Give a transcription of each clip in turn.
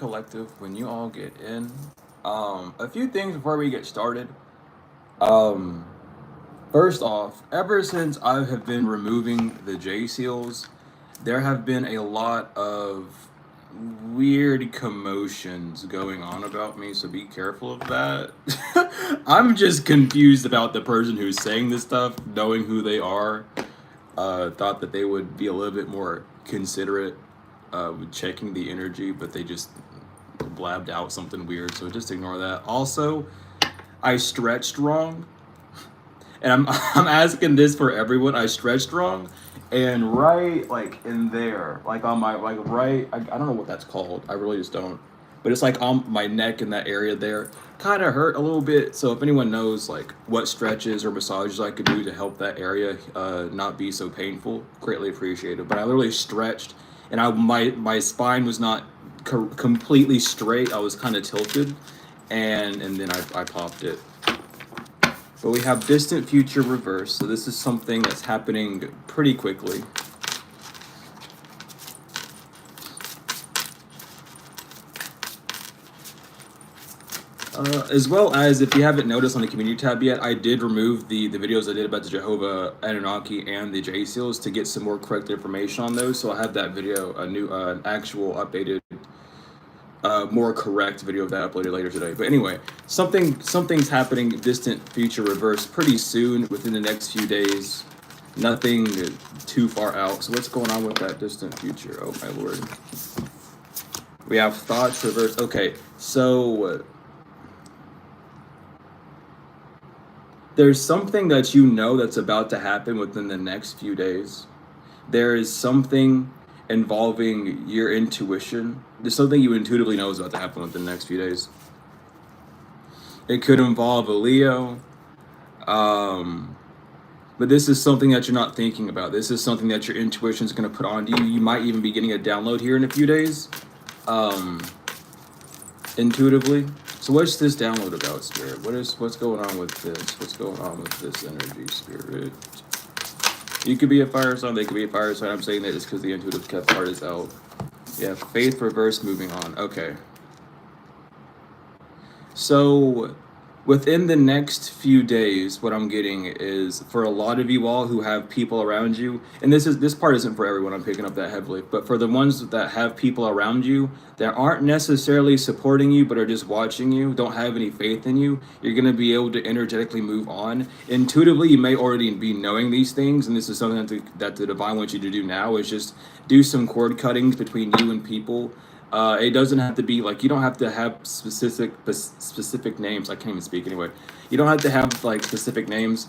collective, when you all get in, a few things before we get started. Um, First off, ever since I have been removing the J seals, there have been a lot of weird commotions going on about me, so be careful of that. I'm just confused about the person who's saying this stuff, knowing who they are. Thought that they would be a little bit more considerate with checking the energy, but they just blabbed out something weird, so just ignore that. Also, I stretched wrong, and I'm asking this for everyone. I stretched wrong, and right like in there, like on my like right, I don't know what that's called. I really just don't. But it's like on my neck in that area there, kind of hurt a little bit. So if anyone knows like what stretches or massages I could do to help that area not be so painful, greatly appreciated. But I literally stretched, and my spine was not completely straight. I was kind of tilted, and then I popped it. But we have distant future reverse, so this is something that's happening pretty quickly. As well as, if you haven't noticed on the community tab yet, I did remove the videos I did about the Jehovah Anunnaki and the J Seals to get some more correct information on those. So I have that video, a new, actual updated, more correct video of that uploaded later today. But anyway, something's happening distant future reverse pretty soon, within the next few days. Nothing too far out. So what's going on with that distant future? Oh my lord. We have thoughts reverse. Okay, so there's something that you know that's about to happen within the next few days. There is something involving your intuition. There's something you intuitively know is about to happen within the next few days. It could involve a Leo. But this is something that you're not thinking about. This is something that your intuition is going to put on you. You might even be getting a download here in a few days. Intuitively. So what's this download about, Spirit? What's going on with this? What's going on with this energy, Spirit? You could be a fire sign, they could be a fire sign. I'm saying that just because the intuitive kept part is out. Yeah, faith reverse, moving on. Okay. So within the next few days, what I'm getting is, for a lot of you all who have people around you, and this part isn't for everyone, I'm picking up that heavily, but for the ones that have people around you that aren't necessarily supporting you but are just watching you, don't have any faith in you, you're going to be able to energetically move on. Intuitively, you may already be knowing these things, and this is something that the divine wants you to do now, is just do some cord cuttings between you and people. It doesn't have to be like, you don't have to have specific names. I can't even speak anyway. You don't have to have like specific names.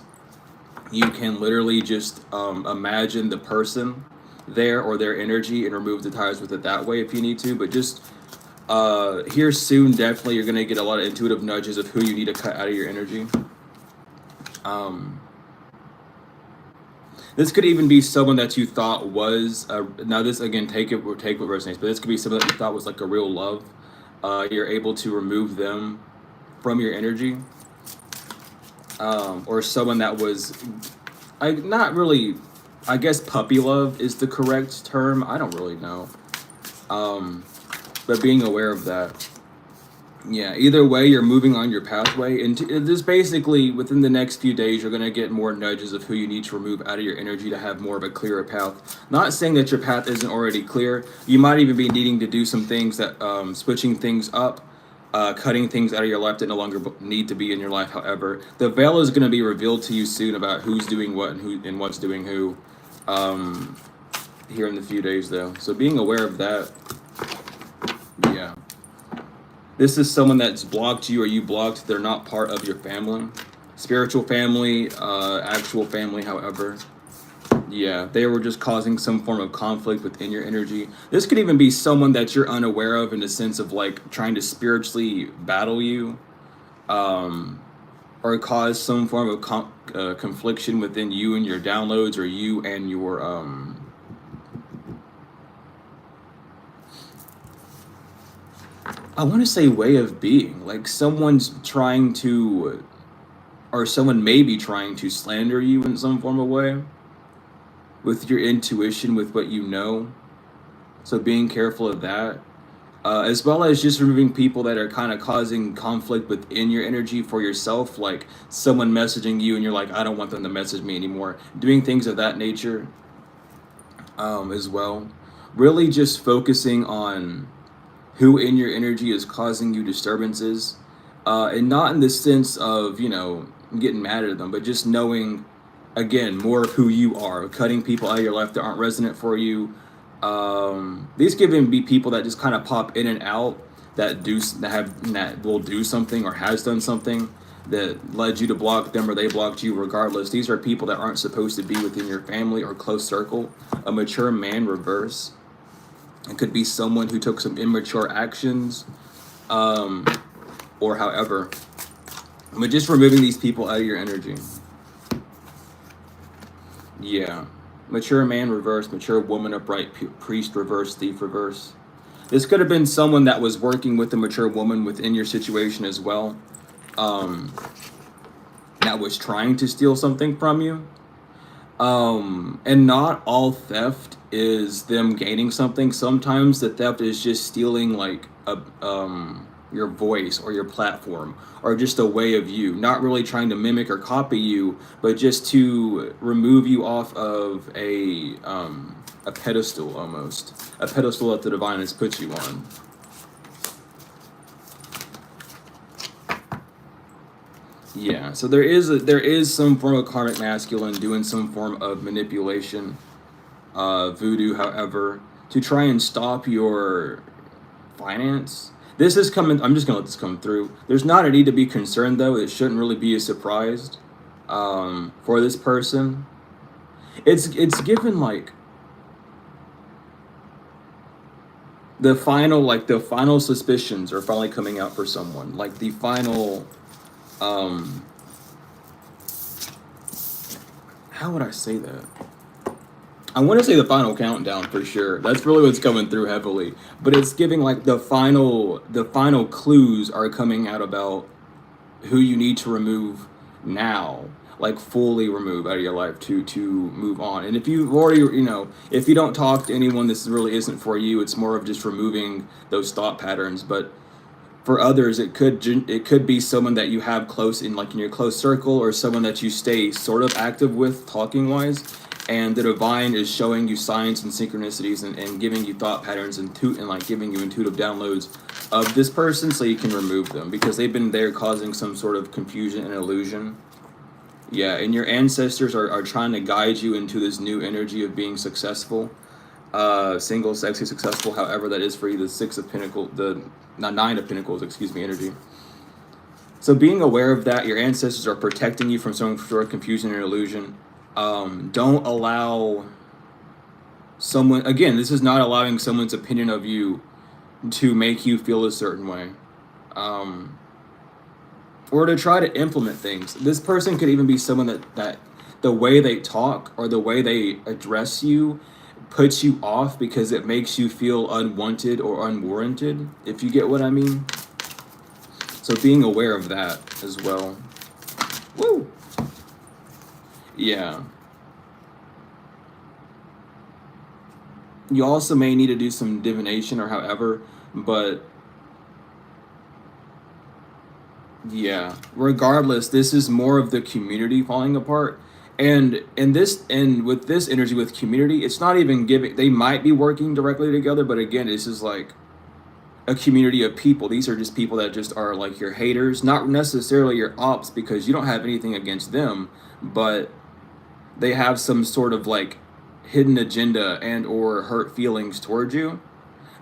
You can literally just imagine the person there or their energy and remove the ties with it that way if you need to. But just here soon, definitely you're gonna get a lot of intuitive nudges of who you need to cut out of your energy. This could even be someone that you thought was, now this again, take what resonates, but this could be someone that you thought was like a real love. You're able to remove them from your energy. Or someone that was, not really, I guess puppy love is the correct term. I don't really know. But being aware of that. Yeah, either way, you're moving on your pathway, and this basically within the next few days, you're gonna get more nudges of who you need to remove out of your energy to have more of a clearer path. Not saying that your path isn't already clear. You might even be needing to do some things that, switching things up, cutting things out of your life that no longer need to be in your life. However, the veil is gonna be revealed to you soon about who's doing what and what's doing who, here in the few days though. So being aware of that, yeah. This is someone that's blocked you or you blocked. They're not part of your family. Spiritual family, actual family, however. Yeah, they were just causing some form of conflict within your energy. This could even be someone that you're unaware of, in the sense of like trying to spiritually battle you. Or cause some form of confliction within you and your downloads, or you and your... I want to say way of being. Like someone's trying to, or someone may be trying to slander you in some form of way with your intuition, with what you know. So being careful of that. as well as just removing people that are kind of causing conflict within your energy for yourself, like someone messaging you and you're like, I don't want them to message me anymore. Doing things of that nature as well. Really just focusing on who in your energy is causing you disturbances, and not in the sense of, you know, getting mad at them, but just knowing, again, more of who you are, cutting people out of your life that aren't resonant for you. These could even be people that just kind of pop in and out, that will do something or has done something that led you to block them or they blocked you. Regardless, these are people that aren't supposed to be within your family or close circle. A mature man reverse. It could be someone who took some immature actions, or however. But just removing these people out of your energy. Yeah. Mature man reverse, mature woman upright, priest reverse, thief reverse. This could have been someone that was working with a mature woman within your situation as well, that was trying to steal something from you. And not all theft is them gaining something. Sometimes the theft is just stealing like your voice or your platform or just a way of you, not really trying to mimic or copy you, but just to remove you off of a pedestal, almost a pedestal that the divine has put you on. Yeah, so there is some form of karmic masculine doing some form of manipulation, voodoo, however, to try and stop your finance. This is coming. I'm just gonna let this come through. There's not a need to be concerned though. It shouldn't really be a surprise for this person. It's given like the final suspicions are finally coming out for someone. Like the final how would I say that? I want to say the final countdown for sure. That's really what's coming through heavily. But it's giving like the final clues are coming out about who you need to remove now. Like fully remove out of your life to move on. And if you've already, you know, if you don't talk to anyone, this really isn't for you. It's more of just removing those thought patterns. But for others, it could be someone that you have close in, like in your close circle, or someone that you stay sort of active with talking wise, and the divine is showing you signs and synchronicities and giving you thought patterns and like giving you intuitive downloads of this person so you can remove them because they've been there causing some sort of confusion and illusion. Yeah, and your ancestors are trying to guide you into this new energy of being successful, single, sexy, successful, however that is for you. The Six of Pentacles, Nine of Pentacles, excuse me, energy. So being aware of that, your ancestors are protecting you from some sort of confusion and illusion. Don't allow someone, again, this is not allowing someone's opinion of you to make you feel a certain way. Or to try to implement things. This person could even be someone that the way they talk or the way they address you puts you off because it makes you feel unwanted or unwarranted, if you get what I mean. So being aware of that as well. Woo! Yeah. You also may need to do some divination or however, but yeah, regardless, this is more of the community falling apart. And with this energy with community, it's not even giving, they might be working directly together, but again, this is like a community of people. These are just people that just are like your haters, not necessarily your ops, because you don't have anything against them, but they have some sort of like hidden agenda and or hurt feelings towards you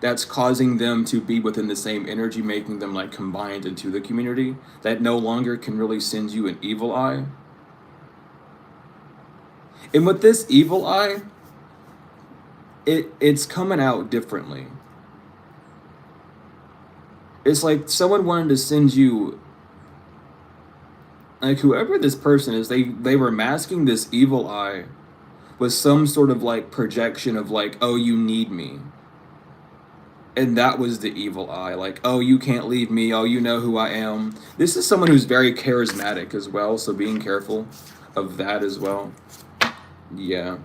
that's causing them to be within the same energy, making them like combined into the community that no longer can really send you an evil eye. And with this evil eye, it's coming out differently. It's like someone wanted to send you, like whoever this person is, they were masking this evil eye with some sort of like projection of like, oh, you need me. And that was the evil eye, like, oh, you can't leave me, oh, you know who I am. This is someone who's very charismatic as well, so being careful of that as well. Yeah.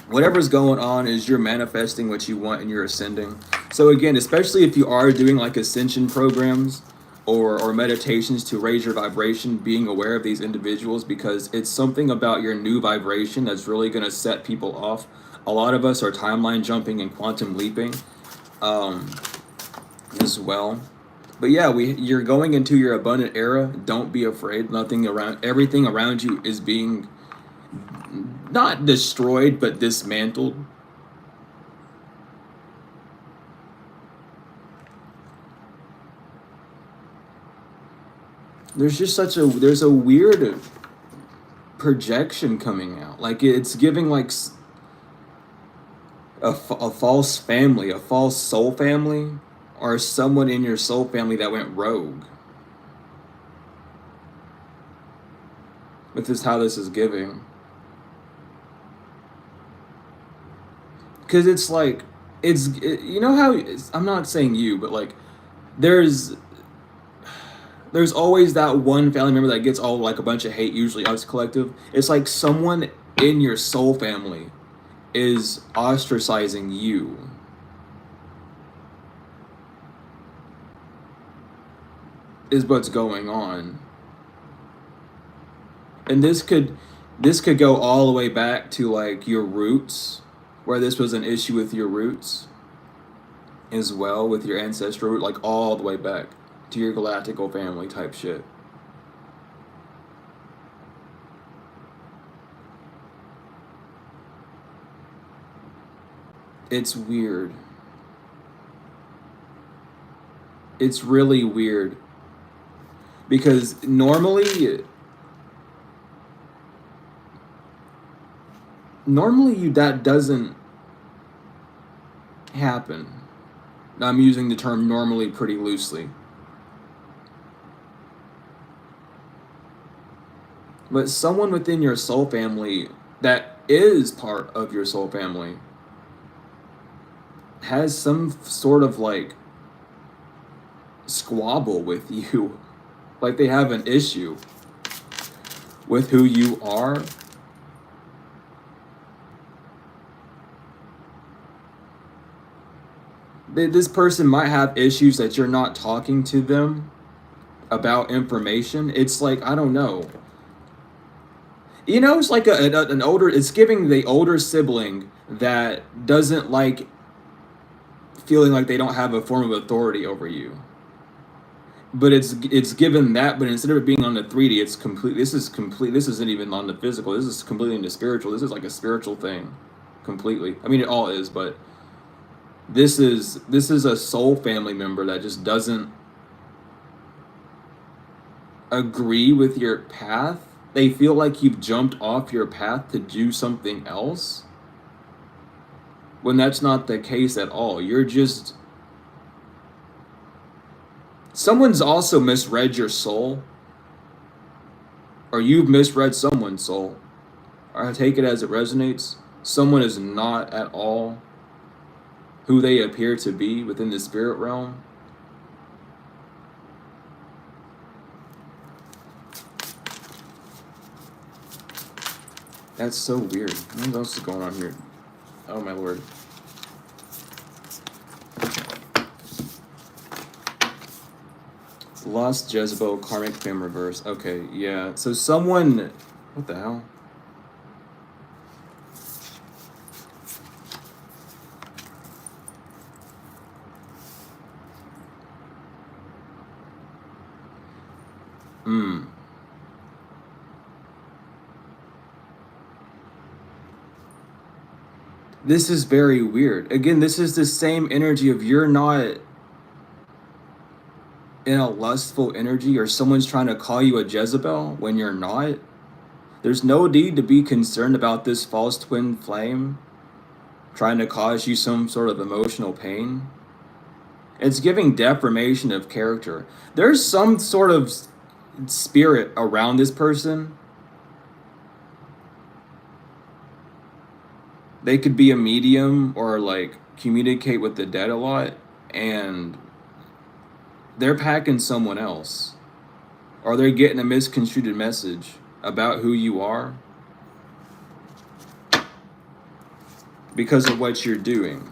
Whatever's going on is you're manifesting what you want and you're ascending. So again, especially if you are doing like ascension programs or meditations to raise your vibration, being aware of these individuals, because it's something about your new vibration that's really going to set people off. A lot of us are timeline jumping and quantum leaping um, as well. But yeah, you're going into your abundant era. Don't be afraid. Everything around you is being not destroyed but dismantled. There's a weird projection coming out. Like it's giving like a false family, a false soul family, or someone in your soul family that went rogue. This is how this is giving. Because it's like, you know how, I'm not saying you, but like, there's always that one family member that gets all like a bunch of hate, usually us collective. It's like someone in your soul family is ostracizing you. Is what's going on. And this could go all the way back to like your roots, where this was an issue with your roots as well, with your ancestral root, like all the way back to your galactical family type shit. It's weird. It's really weird. Because normally that doesn't happen. I'm using the term normally pretty loosely. But someone within your soul family that is part of your soul family has some sort of like squabble with you. Like they have an issue with who you are. This person might have issues that you're not talking to them about information. It's like, I don't know. You know, it's like an older, it's giving the older sibling that doesn't like feeling like they don't have a form of authority over you. But it's given that, but instead of it being on the 3D, it's complete. This isn't even on the physical. This is completely into spiritual. This is like a spiritual thing, completely. I mean, it all is, but this is a soul family member that just doesn't agree with your path. They feel like you've jumped off your path to do something else, when that's not the case at all. You're just, someone's also misread your soul, or you've misread someone's soul. I take it as it resonates. Someone is not at all who they appear to be within the spirit realm. That's so weird. What else is going on here? Oh my lord. Lost Jezebel, karmic fame reverse. Okay, yeah. So someone, what the hell? This is very weird. Again, this is the same energy of you're not in a lustful energy, or someone's trying to call you a Jezebel when you're not. There's no need to be concerned about this false twin flame trying to cause you some sort of emotional pain. It's giving deformation of character. There's some sort of spirit around this person. They could be a medium or like communicate with the dead a lot, and they're packing someone else, or they're getting a misconstrued message about who you are because of what you're doing.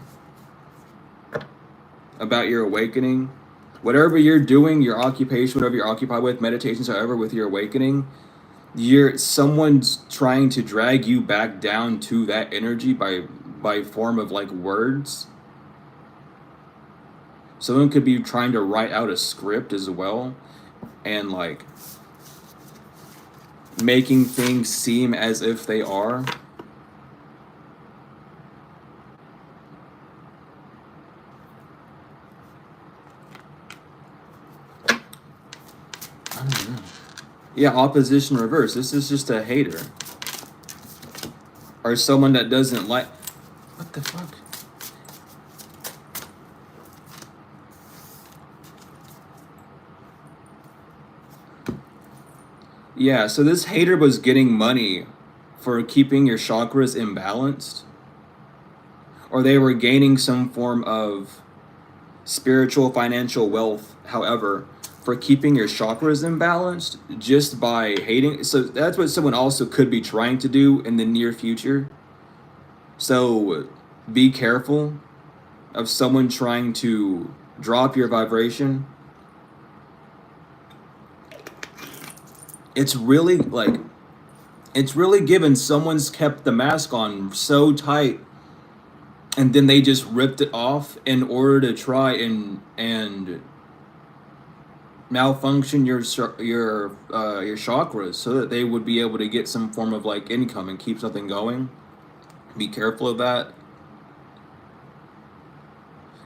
about your awakening. Whatever you're doing, your occupation, whatever you're occupied with, meditations, however, with your awakening, someone's trying to drag you back down to that energy by form of like words. Someone could be trying to write out a script as well, and like making things seem as if they are. I don't know. Yeah, opposition reverse. This is just a hater. Or someone that doesn't like... What the fuck? Yeah, so this hater was getting money for keeping your chakras imbalanced. Or they were gaining some form of spiritual, financial wealth, however, for keeping your chakras imbalanced just by hating. So that's what someone also could be trying to do in the near future. So be careful of someone trying to drop your vibration. It's really like, it's really given someone's kept the mask on so tight and then they just ripped it off in order to try and malfunction your chakras so that they would be able to get some form of like income and keep something going. Be careful of that.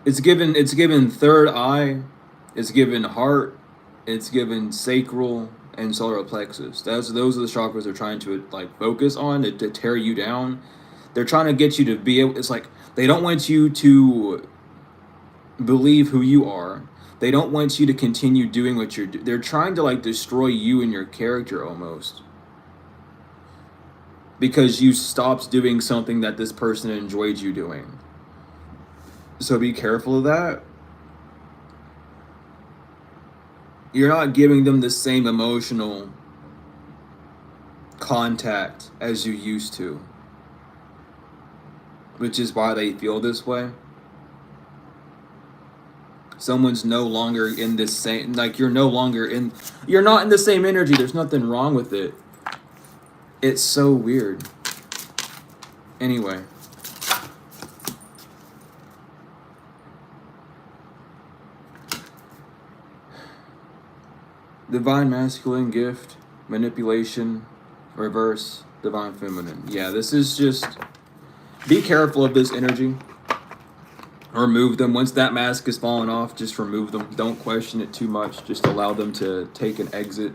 It's given third eye, it's given heart, it's given sacral and solar plexus. Those are the chakras they're trying to like focus on to tear you down. They're trying to get you to be able. It's like they don't want you to believe who you are. They don't want you to continue doing what you're doing. They're trying to like destroy you and your character almost. Because you stopped doing something that this person enjoyed you doing. So be careful of that. You're not giving them the same emotional contact as you used to. Which is why they feel this way. Someone's no longer in this same, like you're not in the same energy. There's nothing wrong with it. It's so weird. Anyway. Divine masculine gift, manipulation, reverse, divine feminine. Yeah, this is just, be careful of this energy. Remove them. Once that mask is fallen off, just remove them. Don't question it too much. Just allow them to take an exit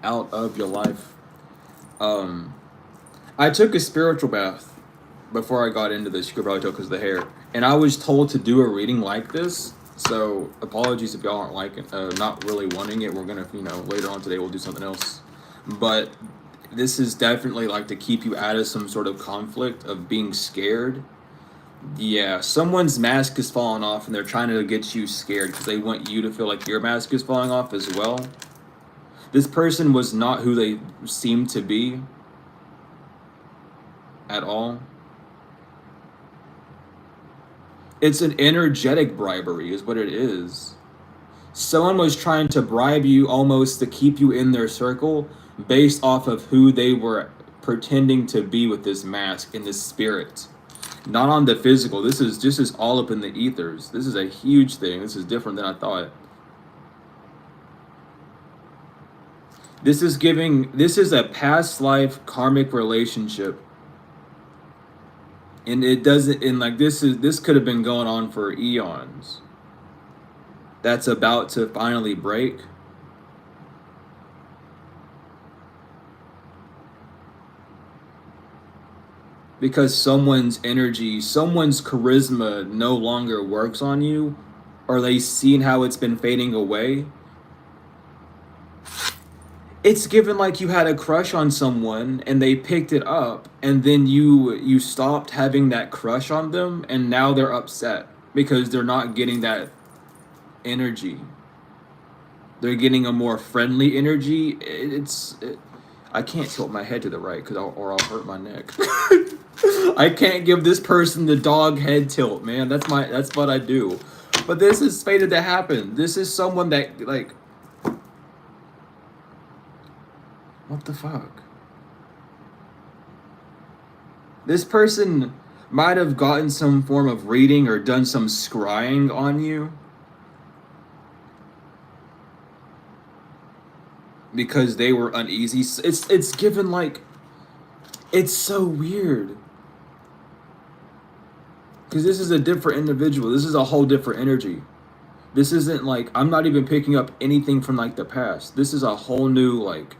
out of your life. I took a spiritual bath before I got into this. You could probably tell because of the hair. And I was told to do a reading like this. So apologies if y'all aren't liking, not really wanting it. We're gonna, later on today we'll do something else. But this is definitely like to keep you out of some sort of conflict of being scared. Yeah, someone's mask is falling off and they're trying to get you scared because they want you to feel like your mask is falling off as well. This person was not who they seemed to be at all. It's an energetic bribery is what it is. Someone was trying to bribe you almost to keep you in their circle based off of who they were pretending to be with this mask and this spirit. Not on the physical. This is all up in the ethers. This is a huge thing. This is different than I thought. This is a past life karmic relationship. And it doesn't, and like this could have been going on for eons. That's about to finally break. Because someone's energy, someone's charisma no longer works on you, or they seen how it's been fading away. It's given like you had a crush on someone and they picked it up and then you stopped having that crush on them and now they're upset because they're not getting that energy. They're getting a more friendly energy. I can't tilt my head to the right or I'll hurt my neck. I can't give this person the dog head tilt, man. That's what I do. But this is fated to happen. This is someone that, like, what the fuck? This person might have gotten some form of reading or done some scrying on you because they were uneasy. It's given, like, it's so weird. Because this is a different individual. This is a whole different energy. This isn't like, I'm not even picking up anything from, like, the past. This is a whole new, like,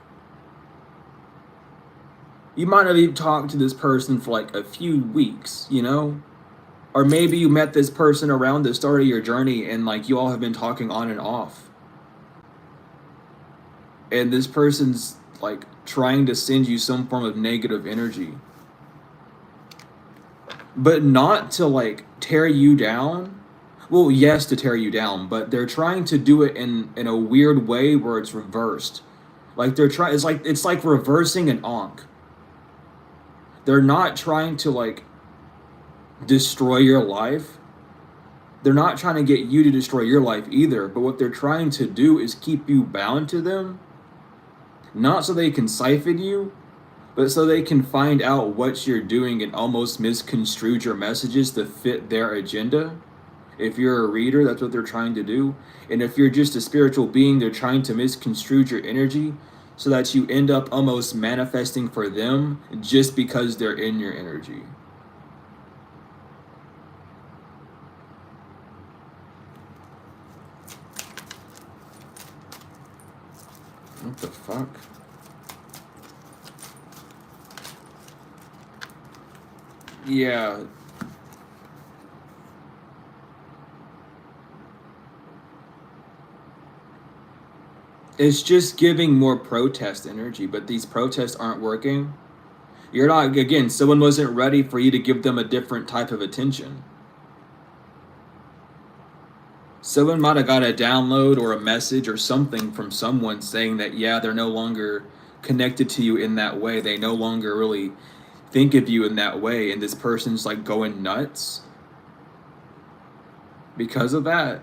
you might have even talked to this person for like a few weeks, you know? Or maybe you met this person around the start of your journey and like you all have been talking on and off. And this person's like trying to send you some form of negative energy. But not to like tear you down. Well, yes, to tear you down, but they're trying to do it in a weird way where it's reversed. Like they're trying, it's like reversing an Ankh. They're not trying to like destroy your life. They're not trying to get you to destroy your life either, but what they're trying to do is keep you bound to them, not so they can siphon you, but so they can find out what you're doing and almost misconstrue your messages to fit their agenda. If you're a reader, that's what they're trying to do. And if you're just a spiritual being, they're trying to misconstrue your energy so that you end up almost manifesting for them just because they're in your energy. What the fuck? Yeah. It's just giving more protest energy, but these protests aren't working. You're not, again, someone wasn't ready for you to give them a different type of attention. Someone might have got a download or a message or something from someone saying that, yeah, they're no longer connected to you in that way. They no longer really think of you in that way. And this person's like going nuts because of that.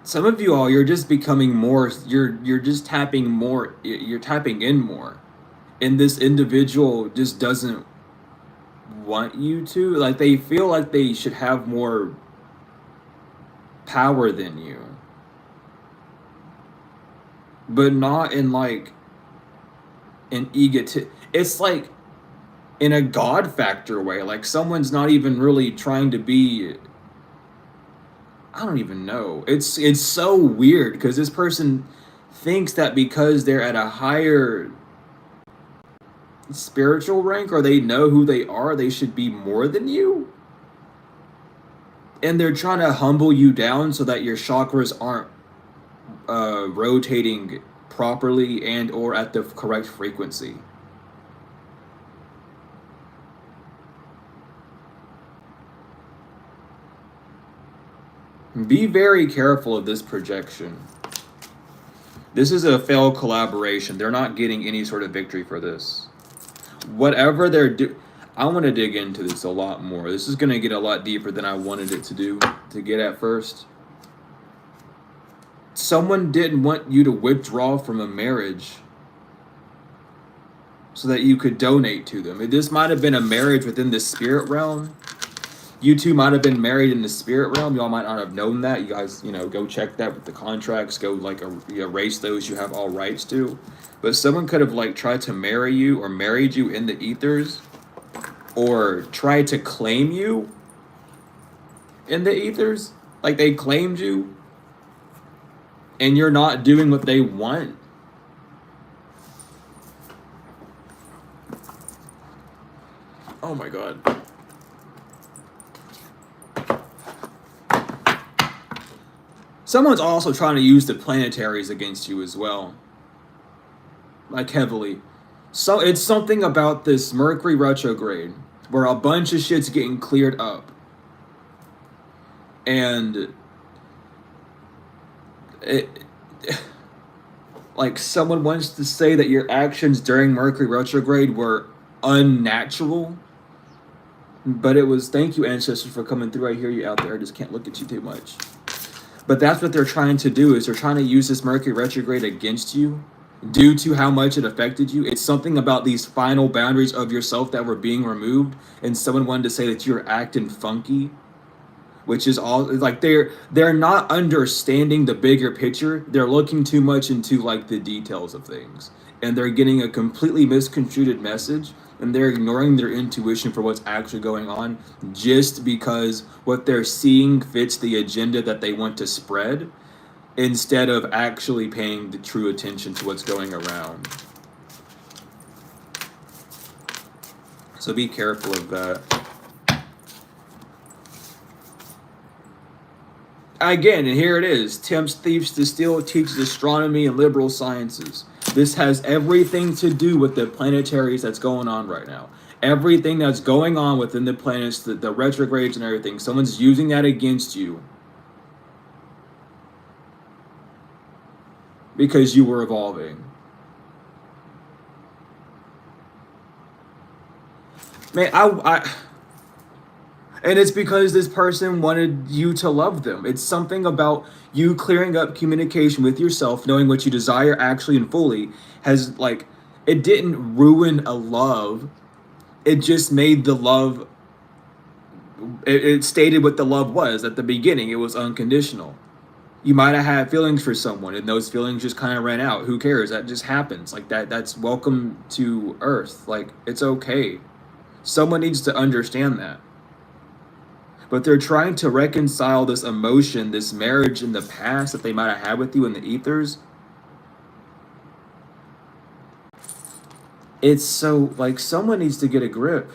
Some of you all, you're just becoming more, you're just tapping more, you're tapping in more. And this individual just doesn't want you to. Like, they feel like they should have more power than you. But not in like an egotist. It's like in a God factor way. Like someone's not even really trying to be, I don't even know. It's so weird because this person thinks that because they're at a higher spiritual rank or they know who they are, they should be more than you. And they're trying to humble you down so that your chakras aren't rotating properly and or at the correct frequency. Be very careful of this projection. This is a failed collaboration. They're not getting any sort of victory for this. Whatever they're I want to dig into this a lot more. This is going to get a lot deeper than I wanted it to get at first. Someone didn't want you to withdraw from a marriage so that you could donate to them. This might have been a marriage within the spirit realm. You two might have been married in the spirit realm. Y'all might not have known that. You guys, go check that with the contracts. Go like erase those you have all rights to. But someone could have like tried to marry you or married you in the ethers, or tried to claim you in the ethers. Like they claimed you, and you're not doing what they want. Oh my God. Someone's also trying to use the planetaries against you as well. Like heavily. So it's something about this Mercury retrograde where a bunch of shit's getting cleared up. And like someone wants to say that your actions during Mercury retrograde were unnatural. But it was, thank you, ancestors, for coming through. I hear you out there. I just can't look at you too much. But that's what they're trying to do, is they're trying to use this Mercury retrograde against you due to how much it affected you. It's something about these final boundaries of yourself that were being removed, and someone wanted to say that you're acting funky, which is all like they're not understanding the bigger picture. They're looking too much into like the details of things, and they're getting a completely misconstrued message, and they're ignoring their intuition for what's actually going on just because what they're seeing fits the agenda that they want to spread, instead of actually paying the true attention to what's going around. So be careful of that. Again, and here it is: tempts thieves to steal, teaches astronomy and liberal sciences. This has everything to do with the planetaries that's going on right now. Everything that's going on within the planets, the retrogrades and everything. Someone's using that against you because you were evolving. Man, and it's because this person wanted you to love them. It's something about you clearing up communication with yourself, knowing what you desire actually and fully, has like, it didn't ruin a love. It just made the love, it stated what the love was at the beginning. It was unconditional. You might have had feelings for someone, and those feelings just kind of ran out. Who cares? That just happens. Like that's welcome to Earth. Like, it's okay. Someone needs to understand that. But they're trying to reconcile this emotion, this marriage in the past that they might have had with you in the ethers. It's so, like, someone needs to get a grip.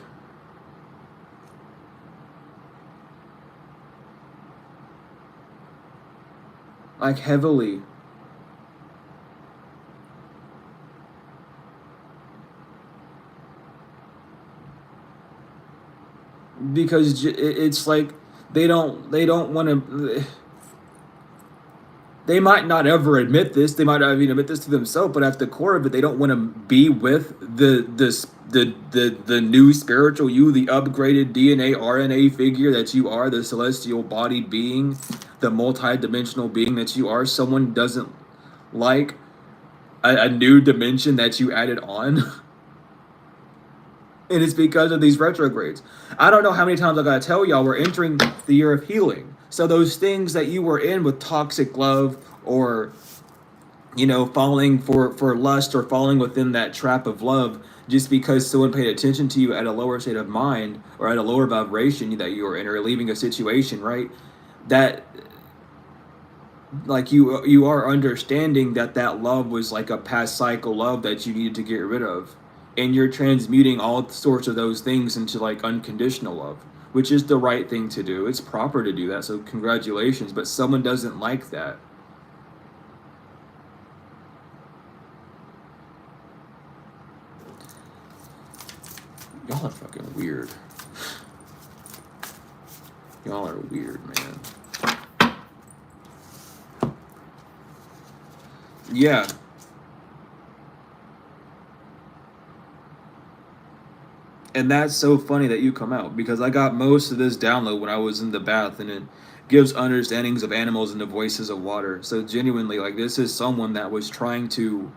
Like, heavily. Because it's like they don't want to, they might not ever admit this, they might not even admit this to themselves, but at the core of it, they don't want to be with the new spiritual you, the upgraded DNA RNA figure that you are, the celestial bodied being, the multi-dimensional being that you are. Someone doesn't like a new dimension that you added on. And it's because of these retrogrades. I don't know how many times I gotta tell y'all, we're entering the year of healing. So those things that you were in with toxic love, or, you know, falling for lust, or falling within that trap of love just because someone paid attention to you at a lower state of mind or at a lower vibration that you were in, or leaving a situation, right? That, like, you are understanding that love was like a past cycle love that you needed to get rid of. And you're transmuting all sorts of those things into like unconditional love, which is the right thing to do. It's proper to do that, so congratulations. But someone doesn't like that. Y'all are fucking weird. Y'all are weird, man. Yeah. And that's so funny that you come out, because I got most of this download when I was in the bath, and it gives understandings of animals and the voices of water. So genuinely, like, this is someone that was trying to,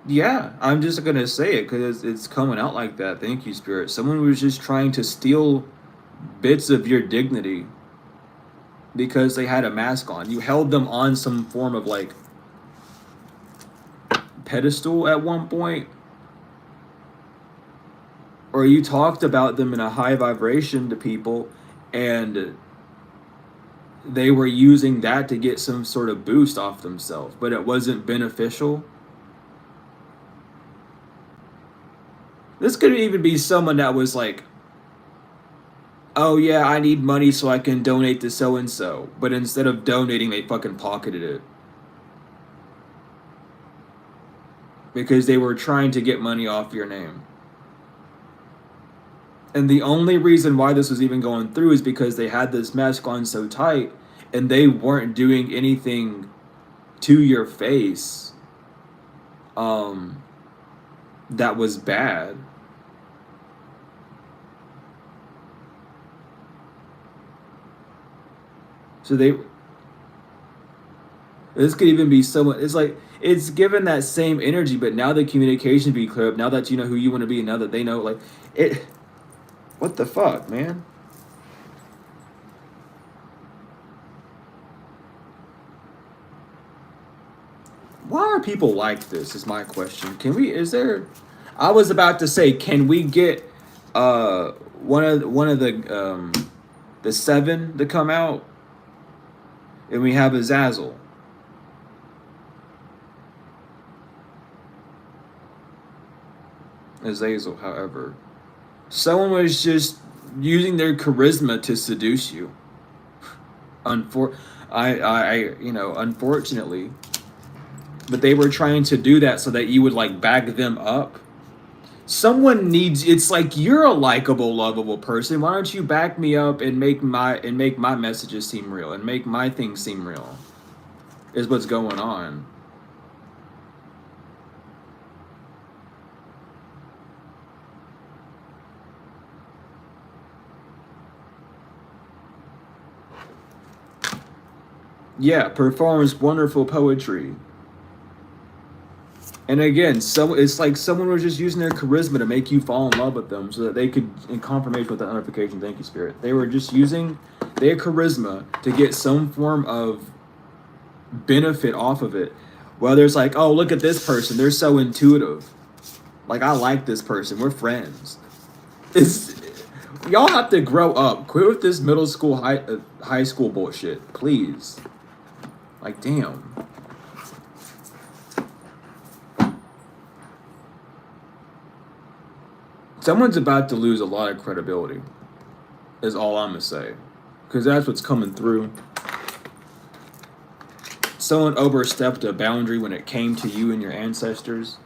yeah, I'm just gonna say it because it's coming out like that. Thank you, Spirit. Someone was just trying to steal bits of your dignity because they had a mask on. You held them on some form of like pedestal at one point, or you talked about them in a high vibration to people, and they were using that to get some sort of boost off themselves, but it wasn't beneficial. This could even be someone that was like, oh yeah, I need money so I can donate to so and so, but instead of donating, they fucking pocketed it because they were trying to get money off your name. And the only reason why this was even going through is because they had this mask on so tight, and they weren't doing anything to your face that was bad. So this could even be someone. It's like it's given that same energy, but now the communication be clear up. Now that you know who you want to be, now that they know, like it. What the fuck, man? Why are people like this? Is my question. Can we? Is there? I was about to say, can we get one of the seven to come out, and we have Azazel. Azazel, however, someone was just using their charisma to seduce you. Unfortunately, but they were trying to do that so that you would like back them up. Someone needs. It's like you're a likable, lovable person. Why don't you back me up and make my messages seem real and make my things seem real? Is what's going on. Yeah, performs wonderful poetry. And again, it's like someone was just using their charisma to make you fall in love with them so that they could, in confirmation with that notification, thank you, Spirit. They were just using their charisma to get some form of benefit off of it. Whether it's like, oh, look at this person, they're so intuitive. Like, I like this person, we're friends. Y'all have to grow up. Quit with this middle school, high school bullshit, please. Like, damn. Someone's about to lose a lot of credibility, is all I'm going to say. Because that's what's coming through. Someone overstepped a boundary when it came to you and your ancestors.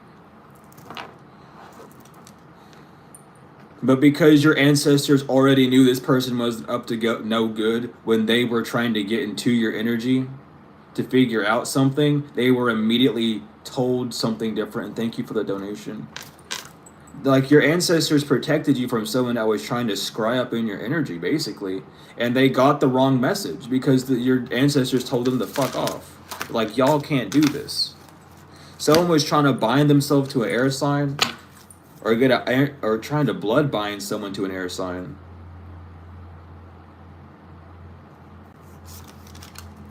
But because your ancestors already knew this person was up to go no good when they were trying to get into your energy to figure out something, they were immediately told something different. And thank you for the donation. Like, your ancestors protected you from someone that was trying to scry up in your energy, basically. And they got the wrong message because your ancestors told them to fuck off. Like, y'all can't do this. Someone was trying to bind themselves to an air sign, or trying to blood bind someone to an air sign.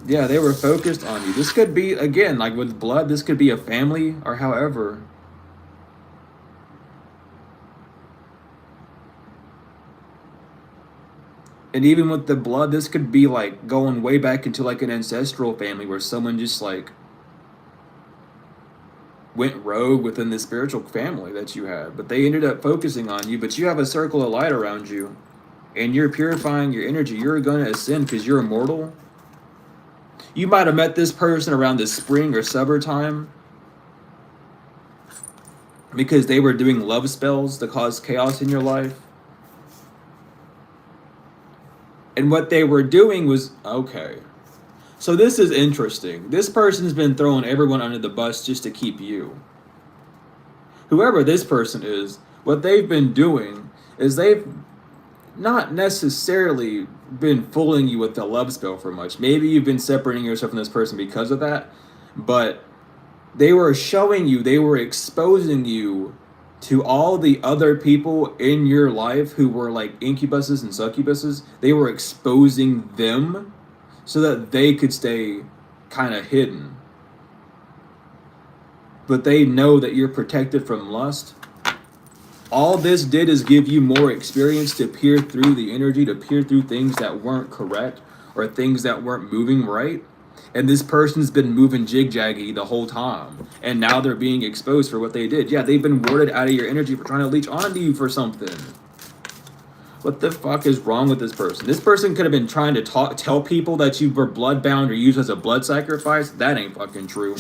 Yeah, they were focused on you. This could be, again, like with blood, this could be a family or however. And even with the blood, this could be like going way back into like an ancestral family where someone just like went rogue within the spiritual family that you had. But they ended up focusing on you, but you have a circle of light around you. And you're purifying your energy. You're going to ascend because you're immortal. You might have met this person around the spring or summertime because they were doing love spells to cause chaos in your life. And what they were doing was, okay. So this is interesting. This person's been throwing everyone under the bus just to keep you. Whoever this person is, what they've been doing is they've not necessarily been fooling you with the love spell for much. Maybe you've been separating yourself from this person because of that. But they were showing you, they were exposing you to all the other people in your life who were like incubuses and succubuses. They were exposing them so that they could stay kind of hidden. But they know that you're protected from lust. All this did is give you more experience to peer through the energy, to peer through things that weren't correct or things that weren't moving right. And this person's been moving jig-jaggy the whole time. And now they're being exposed for what they did. Yeah, they've been warded out of your energy for trying to leech onto you for something. What the fuck is wrong with this person? This person could have been trying to tell people that you were bloodbound or used as a blood sacrifice. That ain't fucking true.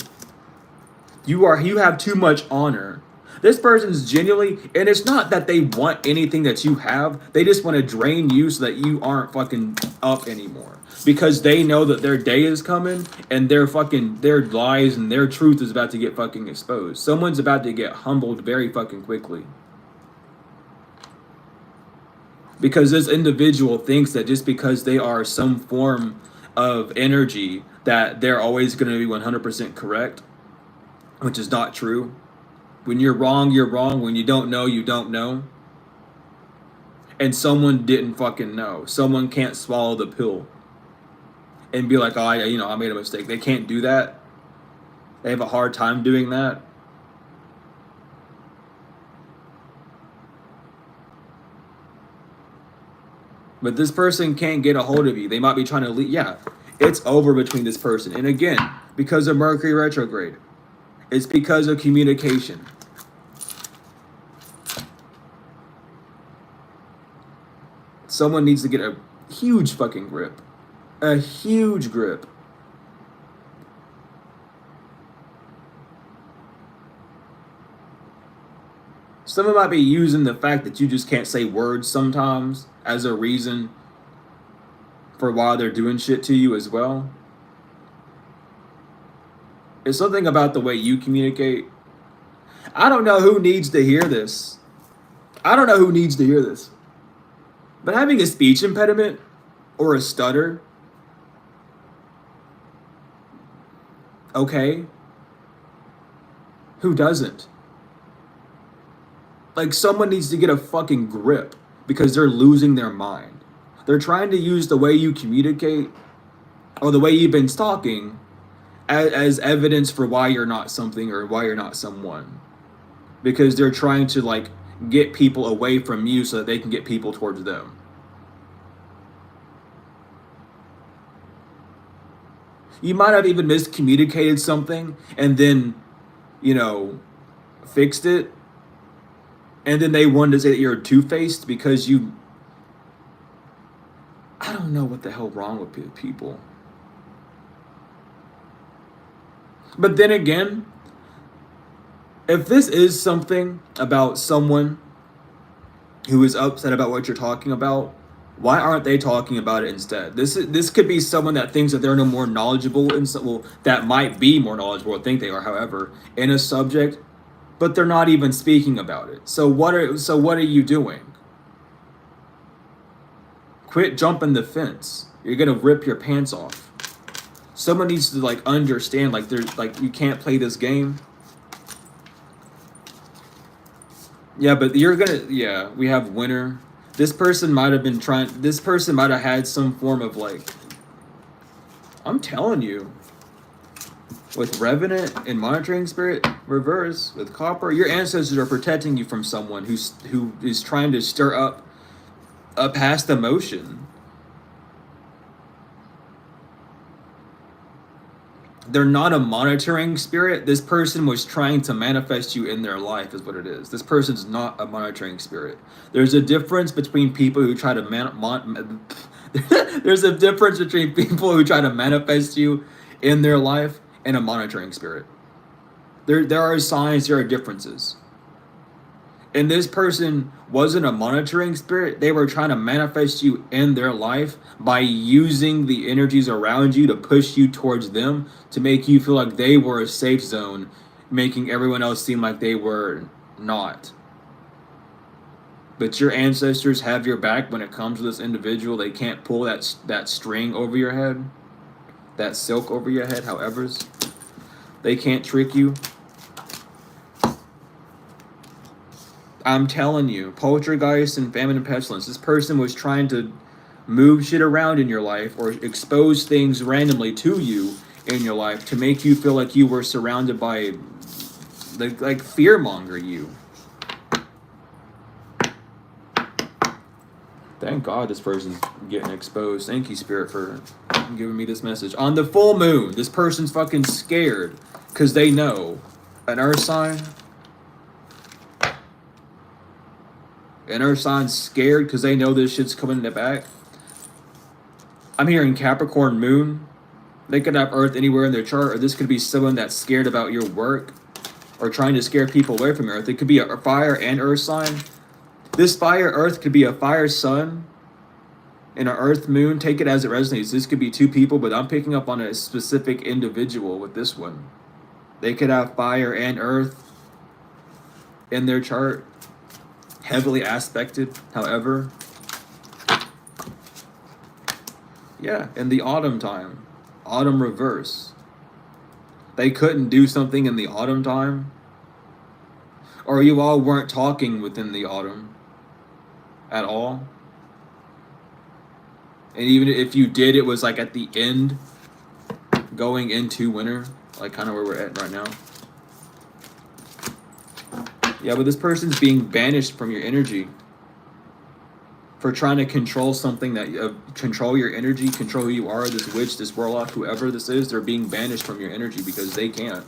You have too much honor. This person's genuinely, and it's not that they want anything that you have. They just want to drain you so that you aren't fucking up anymore. Because they know that their day is coming and their lies and their truth is about to get fucking exposed. Someone's about to get humbled very fucking quickly. Because this individual thinks that just because they are some form of energy that they're always going to be 100% correct, which is not true. When you're wrong, you're wrong. When you don't know, you don't know. And someone didn't fucking know. Someone can't swallow the pill and be like, oh, I made a mistake. They can't do that. They have a hard time doing that. But this person can't get a hold of you. They might be trying to leave. Yeah, it's over between this person. And again, because of Mercury retrograde, it's because of communication. Someone needs to get a huge fucking grip. A huge grip. Someone might be using the fact that you just can't say words sometimes as a reason for why they're doing shit to you as well. It's something about the way you communicate. I don't know who needs to hear this. I don't know who needs to hear this. But having a speech impediment or a stutter, okay, who doesn't? Like, someone needs to get a fucking grip because they're losing their mind. They're trying to use the way you communicate or the way you've been talking as evidence for why you're not something or why you're not someone. Because they're trying to, like, get people away from you so that they can get people towards them. You might have even miscommunicated something and then, fixed it. And then they wanted to say that you're two-faced because you... I don't know what the hell wrong with people. But then again, if this is something about someone who is upset about what you're talking about, why aren't they talking about it instead? This could be someone that thinks that they're no more knowledgeable, that might be more knowledgeable or think they are, however, in a subject, but they're not even speaking about it. So what are you doing? Quit jumping the fence. You're gonna rip your pants off. Someone needs to understand you can't play this game. Yeah, but we have winter. This person might have had some form of I'm telling you, with Revenant and Monitoring Spirit reverse with Copper, your ancestors are protecting you from someone who is trying to stir up a past emotion. They're not a monitoring spirit. This person was trying to manifest you in their life, is what it is. This person's not a monitoring spirit. There's a difference between people who try to there's a difference between people who try to manifest you in their life and a monitoring spirit. There are signs, there are differences. And this person wasn't a monitoring spirit. They were trying to manifest you in their life by using the energies around you to push you towards them, to make you feel like they were a safe zone, making everyone else seem like they were not. But your ancestors have your back when it comes to this individual. They can't pull that string over your head, that silk over your head, however's. They can't trick you. I'm telling you, poltergeist and famine and pestilence. This person was trying to move shit around in your life or expose things randomly to you in your life to make you feel like you were surrounded by, fear-monger you. Thank God this person's getting exposed. Thank you, Spirit, for giving me this message. On the full moon, this person's fucking scared because they know an earth sign. An earth sign's scared because they know this shit's coming in the back. I'm hearing Capricorn moon. They could have earth anywhere in their chart, or this could be someone that's scared about your work or trying to scare people away from Earth. It could be a fire and earth sign. This fire earth could be a fire sun and an earth moon. Take it as it resonates. This could be two people, but I'm picking up on a specific individual with this one. They could have fire and earth in their chart, heavily aspected, however. Yeah, in the autumn time. Autumn reverse. They couldn't do something in the autumn time. Or you all weren't talking within the autumn at all. And even if you did, it was like at the end, going into winter, like kind of where we're at right now. Yeah, but this person's being banished from your energy for trying to control something that control your energy, control who you are. This witch, this warlock, whoever this is, they're being banished from your energy because they can't.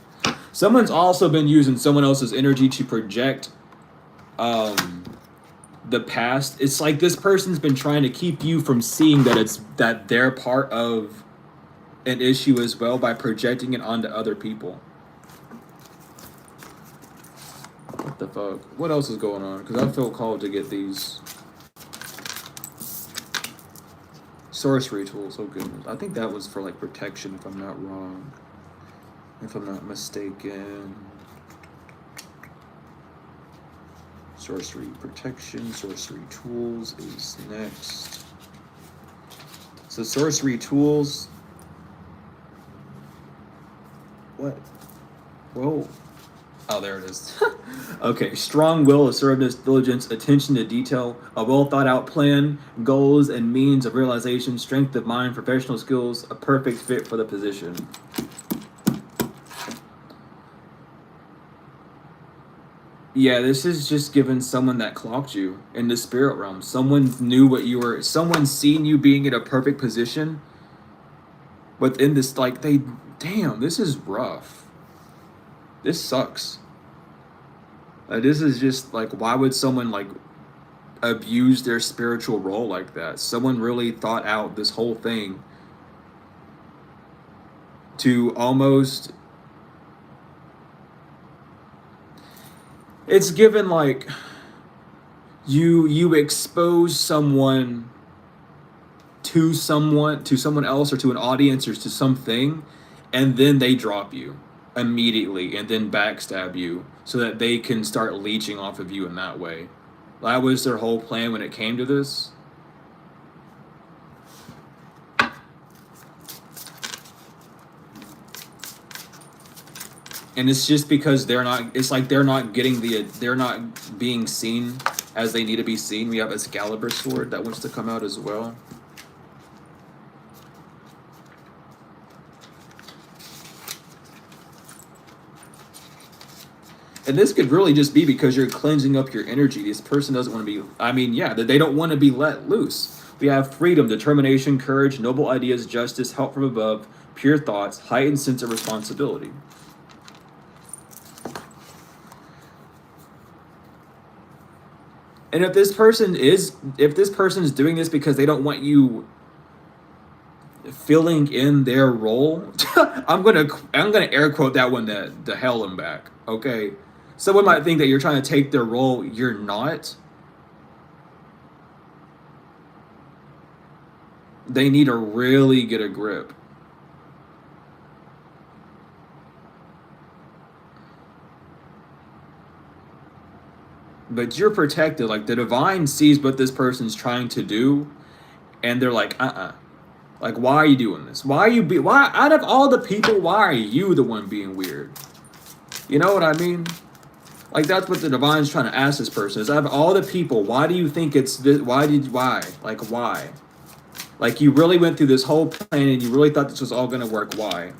Someone's also been using someone else's energy to project the past. It's like this person's been trying to keep you from seeing that they're part of an issue as well by projecting it onto other people. What the fuck? What else is going on? Because I feel called to get these sorcery tools. Oh goodness. I think that was for like protection, if I'm not wrong. If I'm not mistaken. Sorcery protection, sorcery tools is next. So sorcery tools. What? Whoa. Oh, there it is. Okay, strong will, assertiveness, diligence, attention to detail, a well thought out plan, goals and means of realization, strength of mind, professional skills, a perfect fit for the position. Yeah, this is just giving someone that clocked you in the spirit realm. Someone knew what you were, someone's seen you being in a perfect position. But in this, like, damn, this is rough. This sucks. This is just like, why would someone like abuse their spiritual role like that? Someone really thought out this whole thing to almost, it's given like you expose someone to someone else or to an audience or to something, and then they drop you immediately and then backstab you so that they can start leeching off of you in that way. That was their whole plan when it came to this. And it's just because they're not being seen as they need to be seen. We have Excalibur sword that wants to come out as well. And this could really just be because you're cleansing up your energy. This person doesn't want to be, they don't want to be let loose. We have freedom, determination, courage, noble ideas, justice, help from above, pure thoughts, heightened sense of responsibility. And if this person is doing this because they don't want you filling in their role, I'm gonna air quote that one the hell and back. Okay. Someone might think that you're trying to take their role. You're not. They need to really get a grip. But you're protected. Like, the divine sees what this person's trying to do, and they're like, Like, why are you doing this? Why out of all the people, why are you the one being weird? You know what I mean? Like, that's what the divine's trying to ask this person. Is, out of all the people, why do you think it's this? Why? Like, why? Like, you really went through this whole plan and you really thought this was all going to work. Why?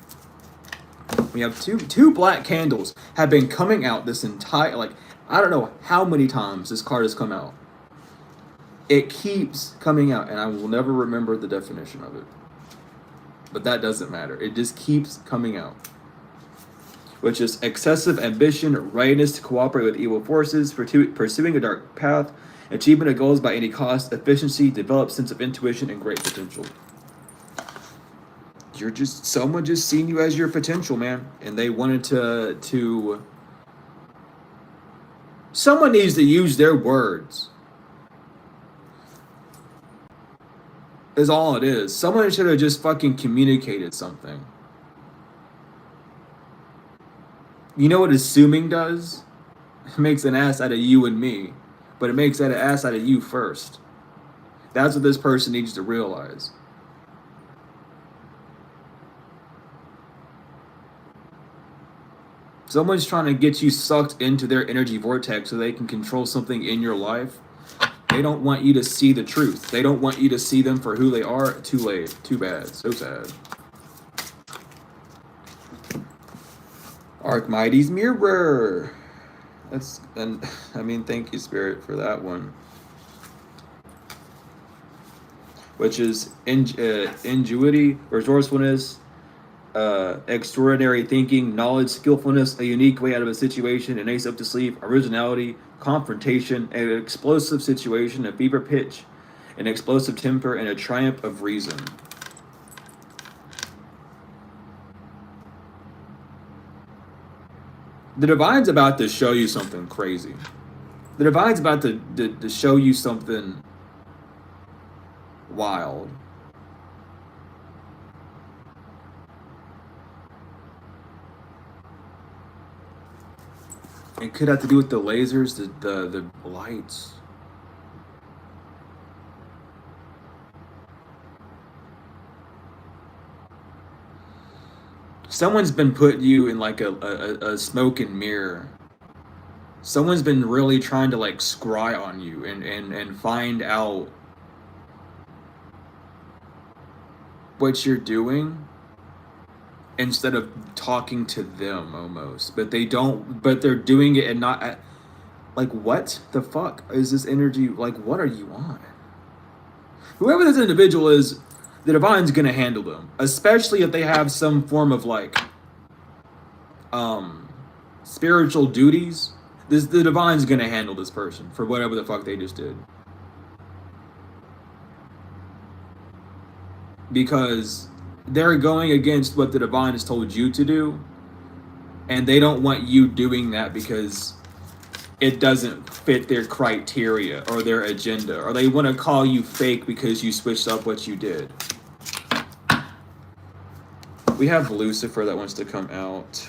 We have two black candles have been coming out this entire, like, I don't know how many times this card has come out. It keeps coming out, and I will never remember the definition of it. But that doesn't matter. It just keeps coming out. Which is excessive ambition, readiness to cooperate with evil forces, pursuing a dark path, achievement of goals by any cost, efficiency, developed sense of intuition, and great potential. Someone just seen you as your potential, man. And they wanted to Someone needs to use their words. Is all it is. Someone should have just fucking communicated something. You know what assuming does? It makes an ass out of you and me, but it makes an ass out of you first. That's what this person needs to realize. Someone's trying to get you sucked into their energy vortex so they can control something in your life. They don't want you to see the truth. They don't want you to see them for who they are. Too late. Too bad. So sad. Archmighty's mirror. That's, and I mean, thank you, Spirit, for that one. Which is ingenuity, resourcefulness, extraordinary thinking, knowledge, skillfulness, a unique way out of a situation, an ace up to sleep, originality, confrontation, an explosive situation, a fever pitch, an explosive temper, and a triumph of reason. The Divine's about to show you something crazy. The Divine's about to show you something wild. It could have to do with the lasers, the lights. Someone's been putting you in like a smoke and mirror. Someone's been really trying to like scry on you and find out what you're doing instead of talking to them almost. But they don't, but they're doing it and not like, what the fuck is this energy? Like, what are you on? Whoever this individual is, the Divine's gonna handle them, especially if they have some form of like spiritual duties. The Divine's gonna handle this person for whatever the fuck they just did, because they're going against what the Divine has told you to do, and they don't want you doing that because it doesn't fit their criteria or their agenda, or they want to call you fake because you switched up what you did. We have Lucifer that wants to come out,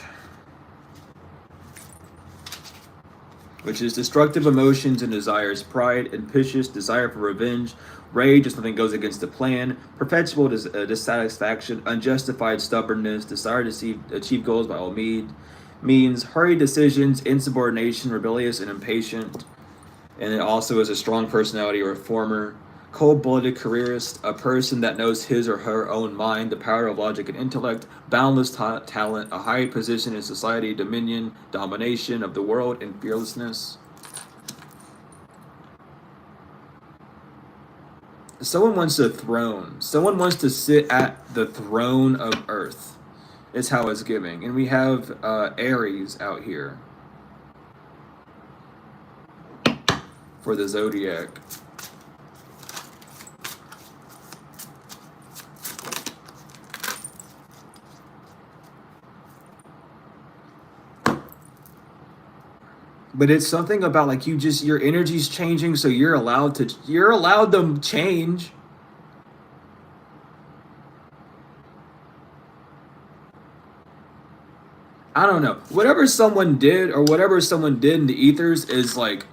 which is destructive emotions and desires, pride, ambitious, desire for revenge, rage if something goes against the plan, perpetual dissatisfaction, unjustified stubbornness, desire to achieve goals by all means, hurried decisions, insubordination, rebellious and impatient, and it also is a strong personality or a former, cold-blooded careerist, a person that knows his or her own mind, the power of logic and intellect, boundless talent, a high position in society, dominion, domination of the world, and fearlessness. Someone wants a throne. Someone wants to sit at the throne of Earth. Is how it's giving. And we have Aries out here for the zodiac. But it's something about like your energy's changing, so you're allowed to change. I don't know. Whatever someone did in the ethers is like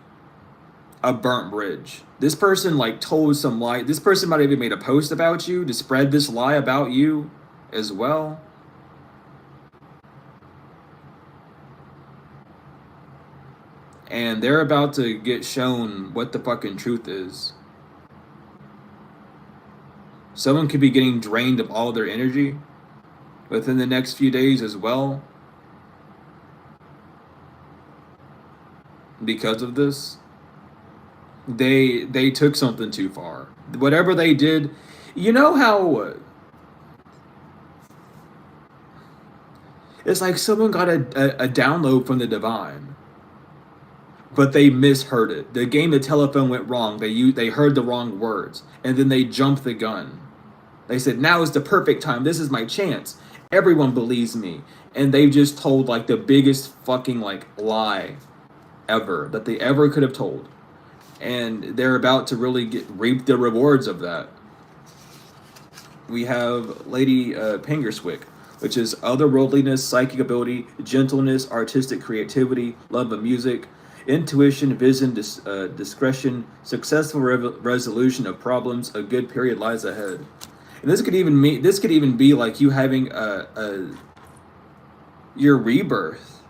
a burnt bridge. This person like told some lie. This person might have even made a post about you to spread this lie about you as well. And they're about to get shown what the fucking truth is. Someone could be getting drained of all their energy within the next few days as well, because of this. They took something too far. Whatever they did, you know how it's like someone got a download from the Divine, but they misheard it. The game of telephone went wrong. They heard the wrong words, and then they jumped the gun. They said, now is the perfect time. This is my chance. Everyone believes me. And they just told like the biggest fucking like lie ever that they ever could have told, and they're about to really reap the rewards of that. We have Lady Pangerswick, which is otherworldliness, psychic ability, gentleness, artistic creativity, love of music, intuition, vision, discretion, successful resolution of problems. A good period lies ahead. And this could even be like you having your rebirth.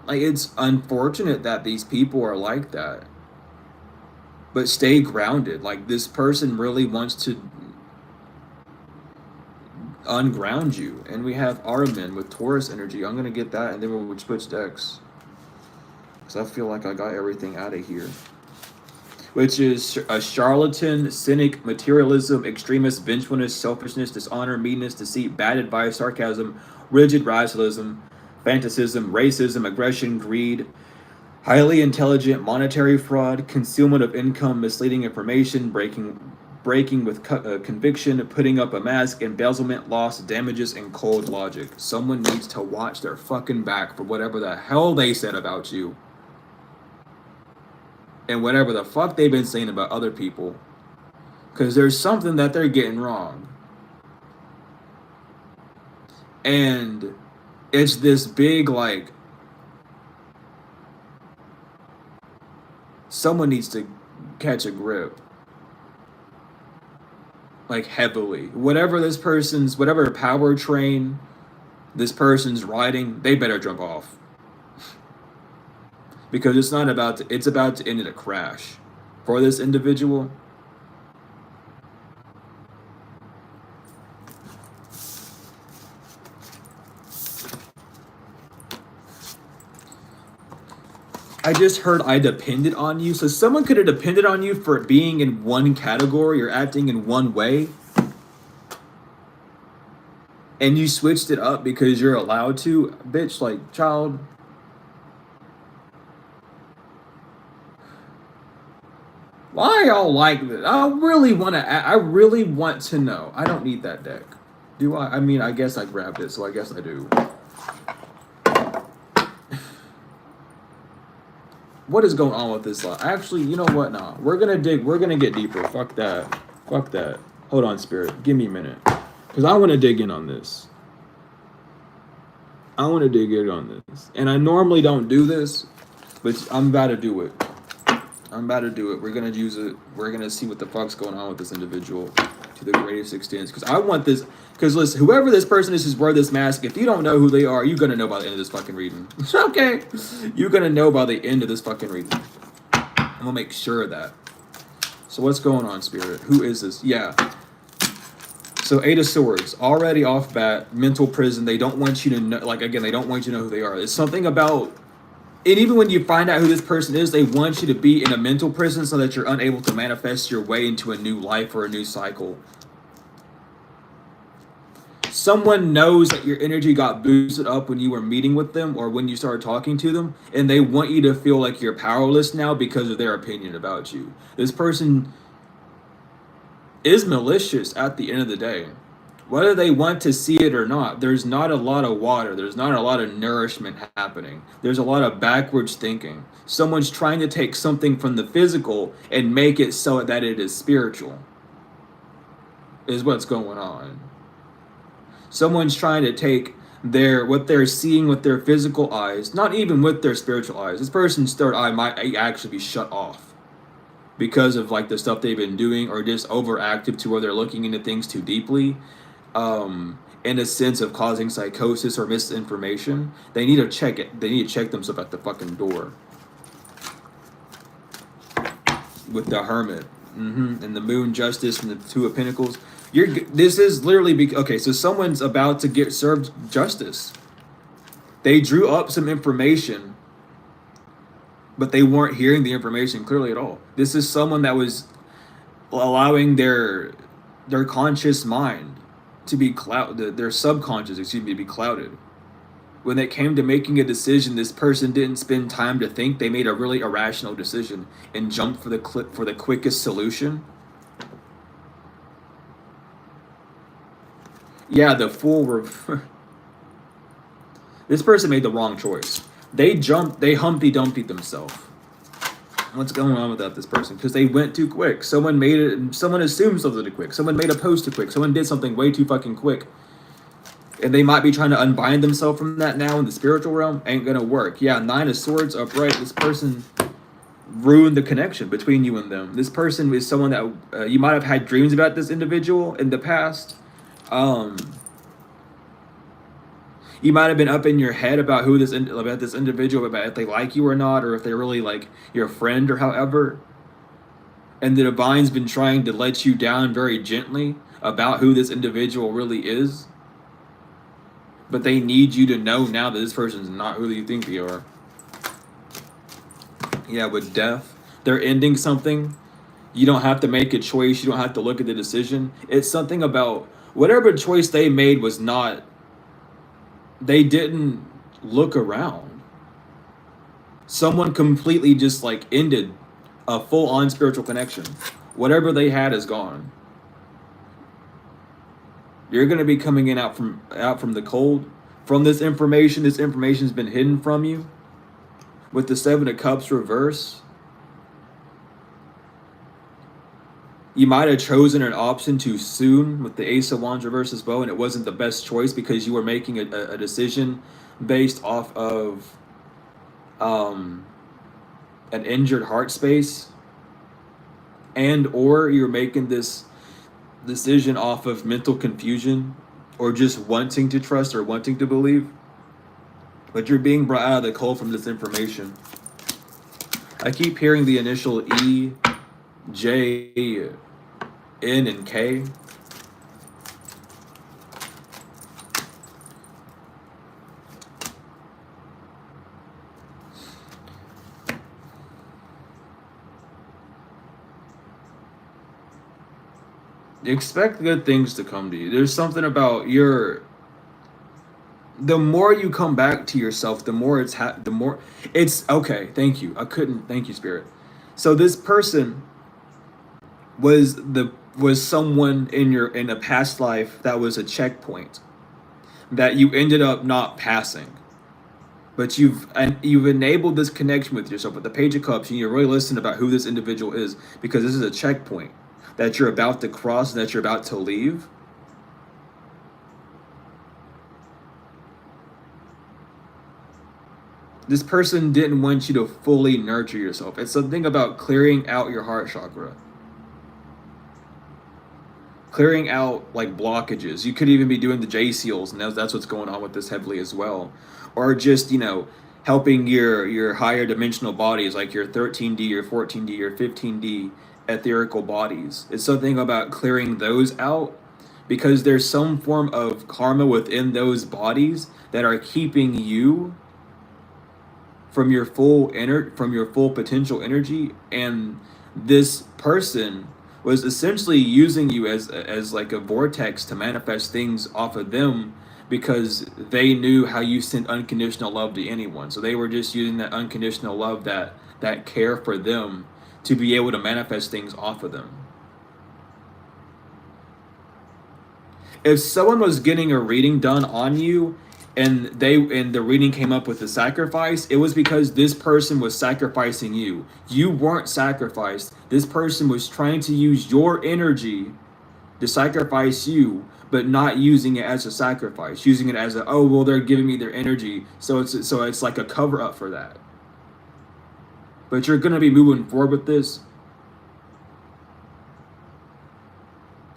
Like, it's unfortunate that these people are like that, but stay grounded. Like, this person really wants to unground you. And we have Armin with Taurus energy. I'm gonna get that, and then we'll switch decks, because I feel like I got everything out of here. Which is a charlatan, cynic, materialism, extremist, vengefulness, selfishness, dishonor, meanness, deceit, bad advice, sarcasm, rigid rationalism, fantasism, racism, aggression, greed, highly intelligent, monetary fraud, concealment of income, misleading information, breaking with conviction, putting up a mask, embezzlement, loss, damages, and cold logic. Someone needs to watch their fucking back for whatever the hell they said about you, and whatever the fuck they've been saying about other people, because there's something that they're getting wrong. And it's this big, like, someone needs to catch a grip, like, heavily. Whatever power train this person's riding, they better jump off. Because it's about to end in a crash for this individual. I just heard I depended on you. So someone could have depended on you for being in one category or acting in one way, and you switched it up because you're allowed to. Bitch, like, child. Why y'all like this? I really want to know. I don't need that deck. Do I? I mean, I guess I grabbed it, so I guess I do. What is going on with this lot? Actually, you know what? Nah, we're gonna get deeper. Fuck that. Hold on, Spirit. Give me a minute, because I want to dig in on this. And I normally don't do this, but I'm about to do it. We're gonna use it. We're gonna see what the fuck's going on with this individual to the greatest extent. Because I want this. Because listen, whoever this person is who's wearing this mask, if you don't know who they are, you're gonna know by the end of this fucking reading. Okay? You're gonna know by the end of this fucking reading. I'm gonna make sure of that. So what's going on, Spirit? Who is this? Yeah. So 8 of Swords, already off bat, mental prison. They don't want you to know. Like, again, they don't want you to know who they are. It's something about. And even when you find out who this person is, they want you to be in a mental prison so that you're unable to manifest your way into a new life or a new cycle. Someone knows that your energy got boosted up when you were meeting with them or when you started talking to them, and they want you to feel like you're powerless now because of their opinion about you. This person is malicious at the end of the day. Whether they want to see it or not, there's not a lot of water. There's not a lot of nourishment happening. There's a lot of backwards thinking. Someone's trying to take something from the physical and make it so that it is spiritual, is what's going on. Someone's trying to take what they're seeing with their physical eyes, not even with their spiritual eyes. This person's third eye might actually be shut off because of, like, the stuff they've been doing, or just overactive to where they're looking into things too deeply. In a sense of causing psychosis or misinformation. They need to check it. They need to check themselves at the fucking door. With the Hermit, and the Moon, Justice, and the Two of Pentacles. This is literally okay. So someone's about to get served justice. They drew up some information, but they weren't hearing the information clearly at all. This is someone that was allowing their conscious mind to be their subconscious, to be clouded. When it came to making a decision, this person didn't spend time to think. They made a really irrational decision and jumped for the quickest solution. Yeah, the Fool. This person made the wrong choice. They Humpty Dumpty themselves. What's going on without this person? Because they went too quick. Someone made it. Someone assumed something too quick. Someone made a post too quick. Someone did something way too fucking quick. And they might be trying to unbind themselves from that now in the spiritual realm. Ain't gonna work. Yeah, 9 of Swords upright. This person ruined the connection between you and them. This person is someone that you might have had dreams about this individual in the past. You might have been up in your head about about this individual, about if they like you or not, or if they really like your friend or however. And the divine's been trying to let you down very gently about who this individual really is. But they need you to know now that this person's not who you think they are. Yeah, with death, they're ending something. You don't have to make a choice. You don't have to look at the decision. It's something about whatever choice they made was not. They didn't look around. Someone completely just like ended a full-on spiritual connection. Whatever they had is gone. You're gonna be coming in out from the cold. From this information's been hidden from you. With the 7 of Cups reverse, you might have chosen an option too soon with the Ace of Wands reverse as well, and it wasn't the best choice because you were making a decision based off of an injured heart space, and or you're making this decision off of mental confusion or just wanting to trust or wanting to believe. But you're being brought out of the cold from this information. I keep hearing the initial E, J, N, and K. Expect good things to come to you. There's something about the more you come back to yourself, the more it's okay. Thank you. Thank you, Spirit. So this person was someone in a past life that was a checkpoint that you ended up not passing. But you've enabled this connection with yourself with the Page of Cups, and you're really listening about who this individual is because this is a checkpoint that you're about to cross, that you're about to leave. This person didn't want you to fully nurture yourself. It's something about clearing out your heart chakra. Clearing out like blockages. You could even be doing the J seals, and that's what's going on with this heavily as well. Or just, helping your higher dimensional bodies, like your 13D, your 14D, your 15D etherical bodies. It's something about clearing those out because there's some form of karma within those bodies that are keeping you from your full potential energy, and this person was essentially using you as like a vortex to manifest things off of them because they knew how you sent unconditional love to anyone. So they were just using that unconditional love, that care for them, to be able to manifest things off of them. If someone was getting a reading done on you and the reading came up with a sacrifice, it was because this person was sacrificing you. You weren't sacrificed. This person was trying to use your energy to sacrifice you, but not using it as a sacrifice, using it as they're giving me their energy, so it's like a cover up for that. But you're gonna be moving forward with this.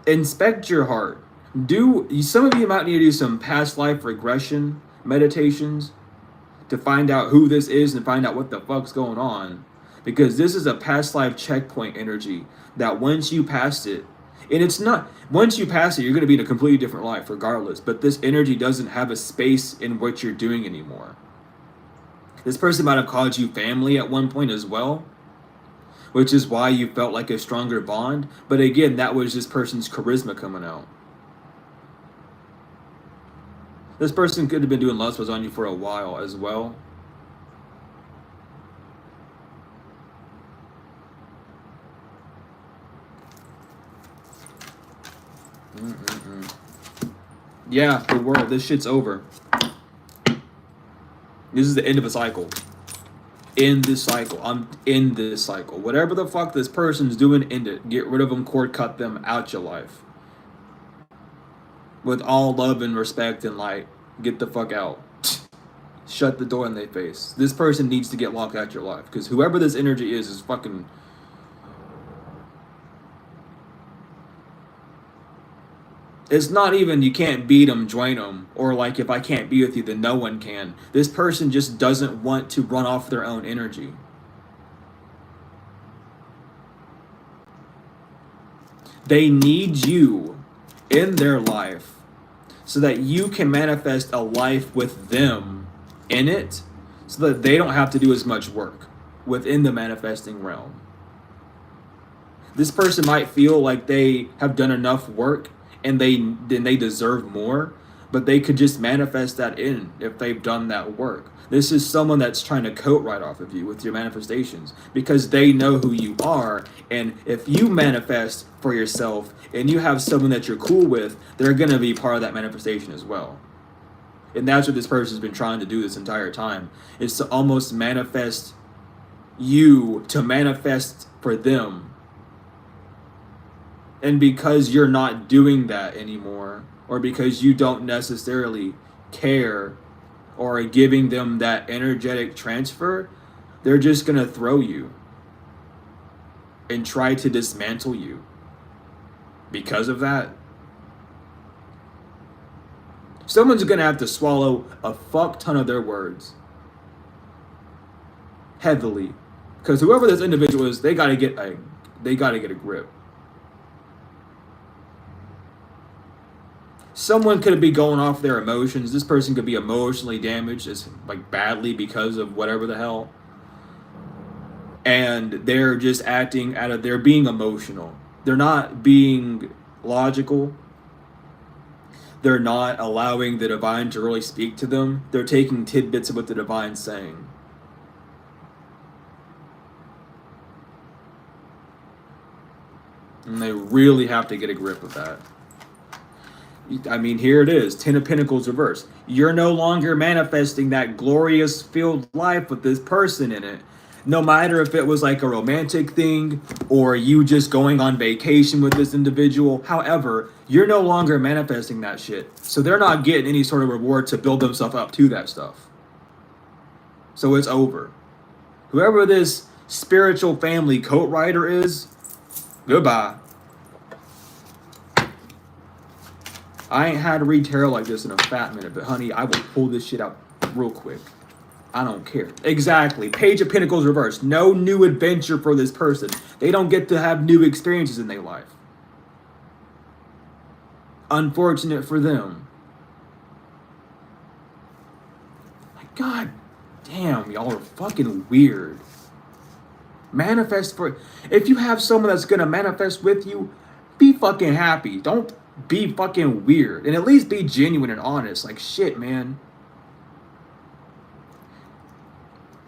Inspect your heart. Some of you might need to do some past life regression meditations to find out who this is and find out what the fuck's going on, because this is a past life checkpoint energy that once you pass it, and it's not once you pass it, you're going to be in a completely different life regardless, but this energy doesn't have a space in what you're doing anymore. This person might have called you family at one point as well, which is why you felt like a stronger bond, but again, that was this person's charisma coming out. This person could have been doing lust was on you for a while as well. Yeah, the world. This shit's over. This is the end of a cycle. In this cycle. I'm in this cycle. Whatever the fuck this person's doing, end it. Get rid of them, cord cut them out your life. With all love and respect and light. Get the fuck out. Shut the door in their face. This person needs to get locked out your life. Because whoever this energy is fucking... It's not even you can't beat them, join them, or like if I can't be with you, then no one can. This person just doesn't want to run off their own energy. They need you in their life so that you can manifest a life with them in it, so that they don't have to do as much work within the manifesting realm. This person might feel like they have done enough work and then they deserve more, but they could just manifest that in if they've done that work. This is someone that's trying to coat right off of you with your manifestations because they know who you are, and if you manifest for yourself and you have someone that you're cool with, they're gonna be part of that manifestation as well. And that's what this person's been trying to do this entire time, is to almost manifest you to manifest for them. And because you're not doing that anymore, or because you don't necessarily care or are giving them that energetic transfer, they're just going to throw you and try to dismantle you. Because of that, someone's going to have to swallow a fuck ton of their words. Heavily. Because whoever this individual is, they got to get a grip. Someone could be going off their emotions. This person could be emotionally damaged, like badly because of whatever the hell. And they're just acting out of, they're being emotional. They're not being logical. They're not allowing the divine to really speak to them. They're taking tidbits of what the divine's saying. And they really have to get a grip of that. I mean, here it is, 10 of Pentacles reversed. You're no longer manifesting that glorious filled life with this person in it. No matter if it was like a romantic thing or you just going on vacation with this individual. However, you're no longer manifesting that shit. So they're not getting any sort of reward to build themselves up to that stuff. So it's over. Whoever this spiritual family coat rider is, goodbye. I ain't had to read tarot like this in a fat minute, but honey, I will pull this shit out real quick. I don't care. Exactly. Page of Pentacles reversed. No new adventure for this person. They don't get to have new experiences in their life. Unfortunate for them. My God damn, y'all are fucking weird. Manifest for... If you have someone that's gonna manifest with you, be fucking happy. Don't be fucking weird, and at least be genuine and honest. Like, shit, man.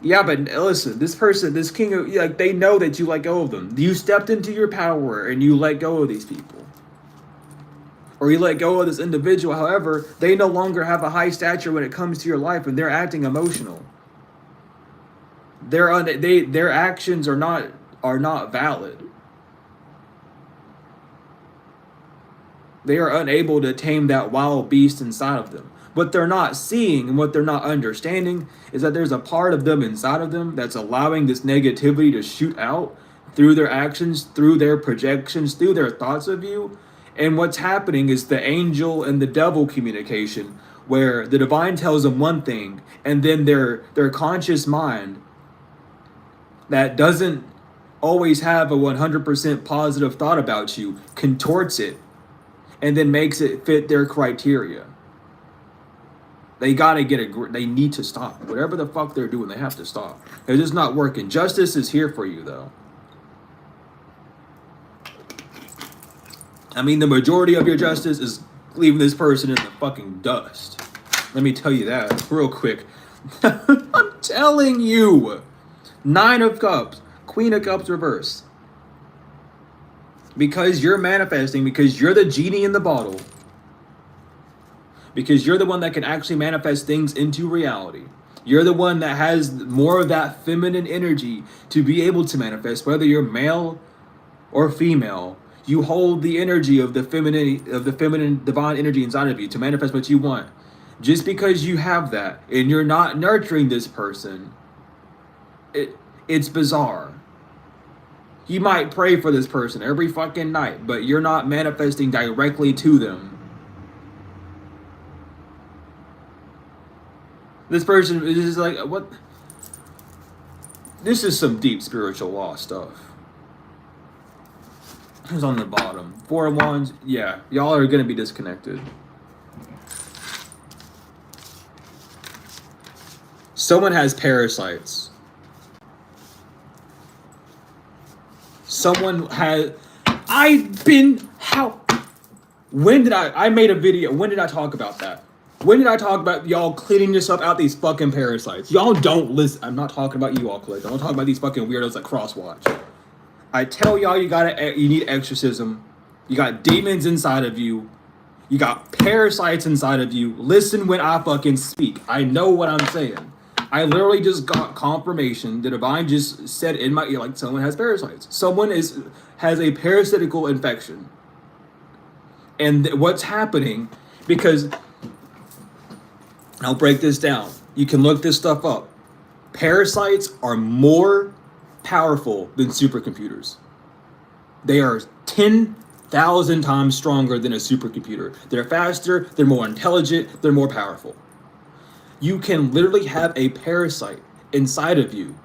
Yeah, but listen, this person, this king of, like, they know that you let go of them. You stepped into your power and you let go of these people, or you let go of this individual. However, they no longer have a high stature when it comes to your life, and they're acting emotional. Their actions are not valid. They are unable to tame that wild beast inside of them. What they're not seeing and what they're not understanding is that there's a part of them inside of them that's allowing this negativity to shoot out through their actions, through their projections, through their thoughts of you. And what's happening is the angel and the devil communication, where the divine tells them one thing, and then their conscious mind that doesn't always have a 100% positive thought about you contorts it and then makes it fit their criteria. They gotta they need to stop. Whatever the fuck they're doing, they have to stop. It's just not working. Justice is here for you, though. I mean, the majority of your justice is leaving this person in the fucking dust. Let me tell you that real quick. I'm telling you. 9 of Cups, Queen of Cups reversed. Because you're manifesting, because you're the genie in the bottle, because you're the one that can actually manifest things into reality. You're the one that has more of that feminine energy to be able to manifest, whether you're male or female. You hold the energy of the feminine divine energy inside of you to manifest what you want. Just because you have that and you're not nurturing this person, it's bizarre. You might pray for this person every fucking night, but you're not manifesting directly to them. This person is just like, what? This is some deep spiritual law stuff. Who's on the bottom? 4 of Wands. Yeah, y'all are gonna be disconnected. Someone has parasites. Someone has. When did I made a video. When did I talk about that? When did I talk about y'all cleaning yourself out these fucking parasites? Y'all don't listen. I'm not talking about you all, Click. I'm not talking about these fucking weirdos that crosswatch. I tell y'all you need exorcism. You got demons inside of you. You got parasites inside of you. Listen when I fucking speak. I know what I'm saying. I literally just got confirmation. The divine just said in my ear, like, someone has parasites. Someone has a parasitical infection. And what's happening, because I'll break this down. You can look this stuff up. Parasites are more powerful than supercomputers. They are 10,000 times stronger than a supercomputer. They're faster, they're more intelligent, they're more powerful. You can literally have a parasite inside of you.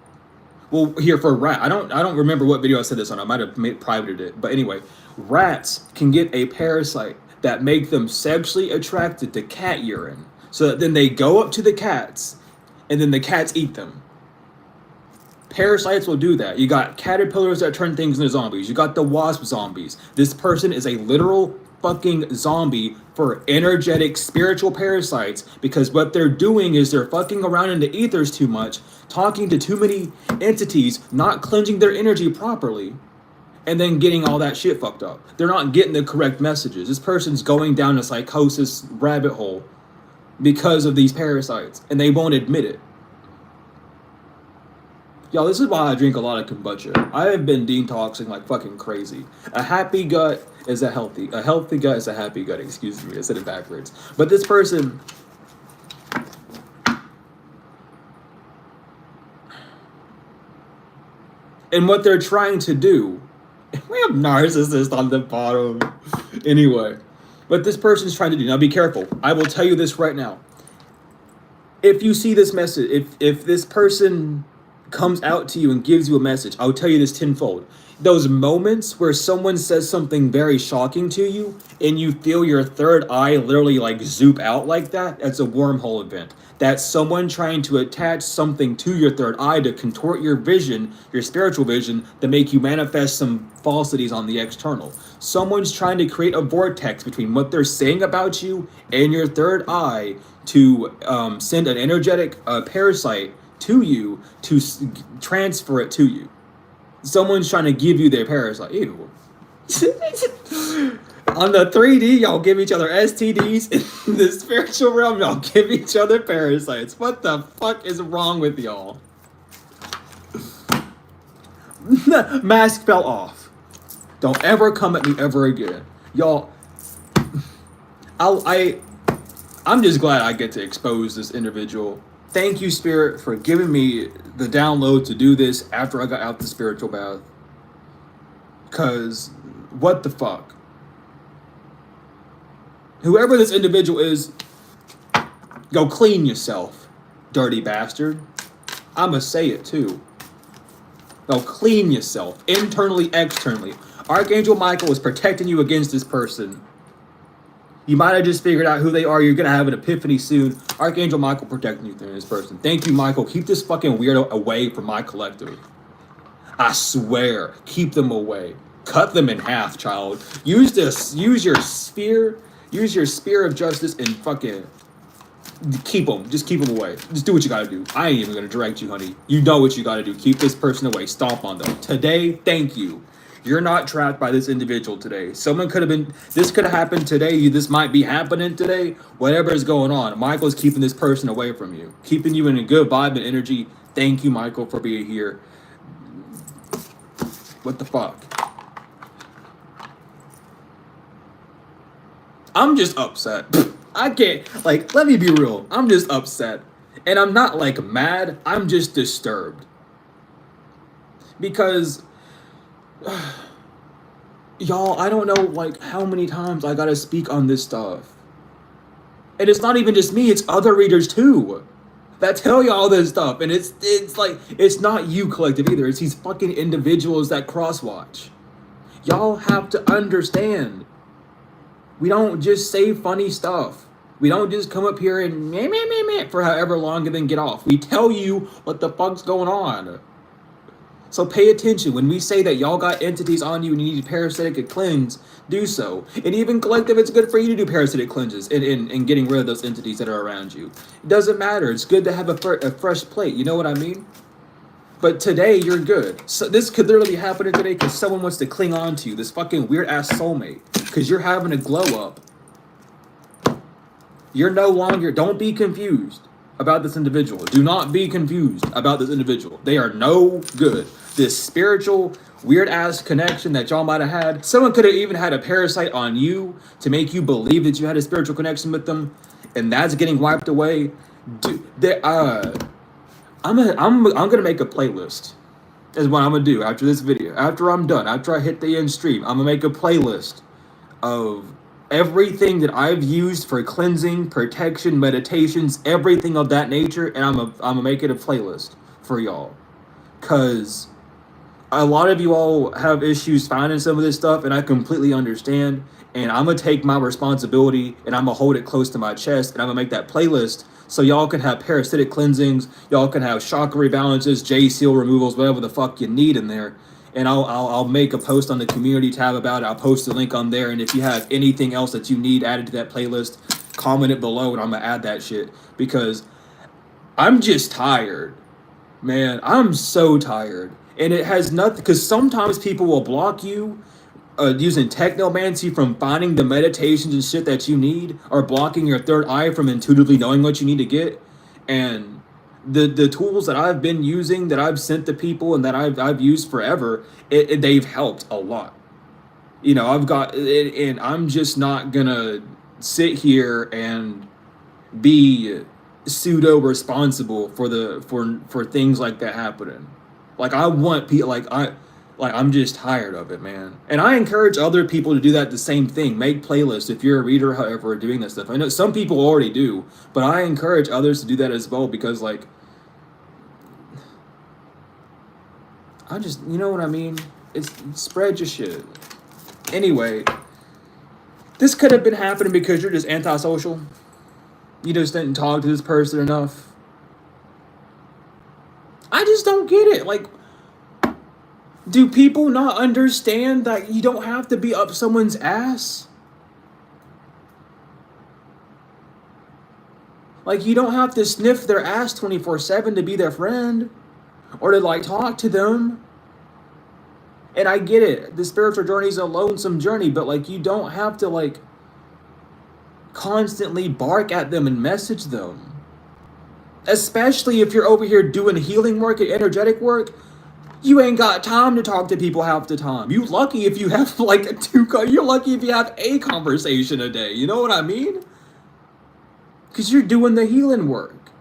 Well, here for a rat, I don't remember what video I said this on. I might have privated it, but anyway, rats can get a parasite that make them sexually attracted to cat urine, so that then they go up to the cats, and then the cats eat them. Parasites will do that. You got caterpillars that turn things into zombies. You got the wasp zombies. This person is a literal fucking zombie for energetic spiritual parasites, because what they're doing is they're fucking around in the ethers too much, talking to too many entities, not cleansing their energy properly, and then getting all that shit fucked up. They're not getting the correct messages. This person's going down a psychosis rabbit hole because of these parasites, and they won't admit it. Y'all, this is why I drink a lot of kombucha. I have been detoxing like fucking crazy. A healthy gut is a healthy gut is a happy gut, excuse me, I said it backwards. But this person, and what they're trying to do, we have narcissists on the bottom. Anyway, what this person's trying to do, now be careful. I will tell you this right now. If you see this message, if this person comes out to you and gives you a message, I'll tell you this tenfold. Those moments where someone says something very shocking to you and you feel your third eye literally like zoop out like that, that's a wormhole event. That's someone trying to attach something to your third eye to contort your vision, your spiritual vision, to make you manifest some falsities on the external. Someone's trying to create a vortex between what they're saying about you and your third eye to send an energetic parasite to you, to transfer it to you. Someone's trying to give you their parasite. Ew. On the 3D, y'all give each other STDs. In the spiritual realm, y'all give each other parasites. What the fuck is wrong with y'all? Mask fell off. Don't ever come at me ever again. Y'all, I'm just glad I get to expose this individual. Thank you, Spirit, for giving me the download to do this after I got out the spiritual bath. Because, what the fuck? Whoever this individual is, go clean yourself, dirty bastard. I'ma say it too. Go clean yourself, internally, externally. Archangel Michael is protecting you against this person. You might have just figured out who they are. You're going to have an epiphany soon. Archangel Michael protecting you through this person. Thank you, Michael. Keep this fucking weirdo away from my collective. I swear. Keep them away. Cut them in half, child. Use your spear. Use your spear of justice and fucking keep them. Just keep them away. Just do what you got to do. I ain't even going to direct you, honey. You know what you got to do. Keep this person away. Stomp on them. Today, thank you. You're not trapped by this individual today. Someone could have been, this could have happened today. This might be happening today. Whatever is going on, Michael's keeping this person away from you, keeping you in a good vibe and energy. Thank you, Michael, for being here. What the fuck? I'm just upset. I can't, like, let me be real. I'm just upset. And I'm not, like, mad. I'm just disturbed. Because, y'all, I don't know, like, how many times I gotta speak on this stuff. And it's not even just me, it's other readers, too, that tell y'all this stuff. And it's like, it's not you, collective, either. It's these fucking individuals that cross-watch. Y'all have to understand. We don't just say funny stuff. We don't just come up here and meh for however long and then get off. We tell you what the fuck's going on. So pay attention. When we say that y'all got entities on you and you need parasitic cleanse, do so. And even collective, it's good for you to do parasitic cleanses and getting rid of those entities that are around you. It doesn't matter. It's good to have a fresh plate. You know what I mean? But today, you're good. So this could literally happen today because someone wants to cling on to you, this fucking weird-ass soulmate, because you're having a glow-up. You're no longer... Don't be confused about this individual. Do not be confused about this individual. They are no good. This spiritual, weird-ass connection that y'all might have had, someone could have even had a parasite on you to make you believe that you had a spiritual connection with them, and that's getting wiped away. I'm gonna make a playlist. Is what I'm gonna do after this video. After I'm done, after I hit the end stream, I'm gonna make a playlist of everything that I've used for cleansing, protection, meditations, everything of that nature, and I'm gonna make it a playlist for y'all. Cause a lot of you all have issues finding some of this stuff, and I completely understand. And I'm gonna take my responsibility and I'm gonna hold it close to my chest, and I'm gonna make that playlist so y'all can have parasitic cleansings, y'all can have chakra rebalances, J seal removals, whatever the fuck you need in there. And I'll make a post on the community tab about it. I'll post the link on there, and if you have anything else that you need added to that playlist, comment it below, and I'm gonna add that shit because I'm just tired, man. I'm so tired, and it has nothing because sometimes people will block you. Using technomancy from finding the meditations and shit that you need, or blocking your third eye from intuitively knowing what you need to get. And the tools that I've been using, that I've sent to people and that I've used forever, they've helped a lot. You know, I've got it, and I'm just not gonna sit here and be pseudo responsible for things like that happening. Like, I want people, I'm just tired of it, man. And I encourage other people to do that, the same thing. Make playlists if you're a reader, however, doing this stuff. I know some people already do, but I encourage others to do that as well because, like, I just, you know what I mean? It's spread your shit. Anyway, this could have been happening because you're just antisocial. You just didn't talk to this person enough. I just don't get it. Like, do people not understand that you don't have to be up someone's ass? Like, you don't have to sniff their ass 24/7 to be their friend or to, like, talk to them. And I get it. The spiritual journey is a lonesome journey, but, like, you don't have to, like, constantly bark at them and message them. Especially if you're over here doing healing work and energetic work. You ain't got time to talk to people half the time. You lucky if you have like you're lucky if you have a conversation a day. You know what I mean? Because you're doing the healing work.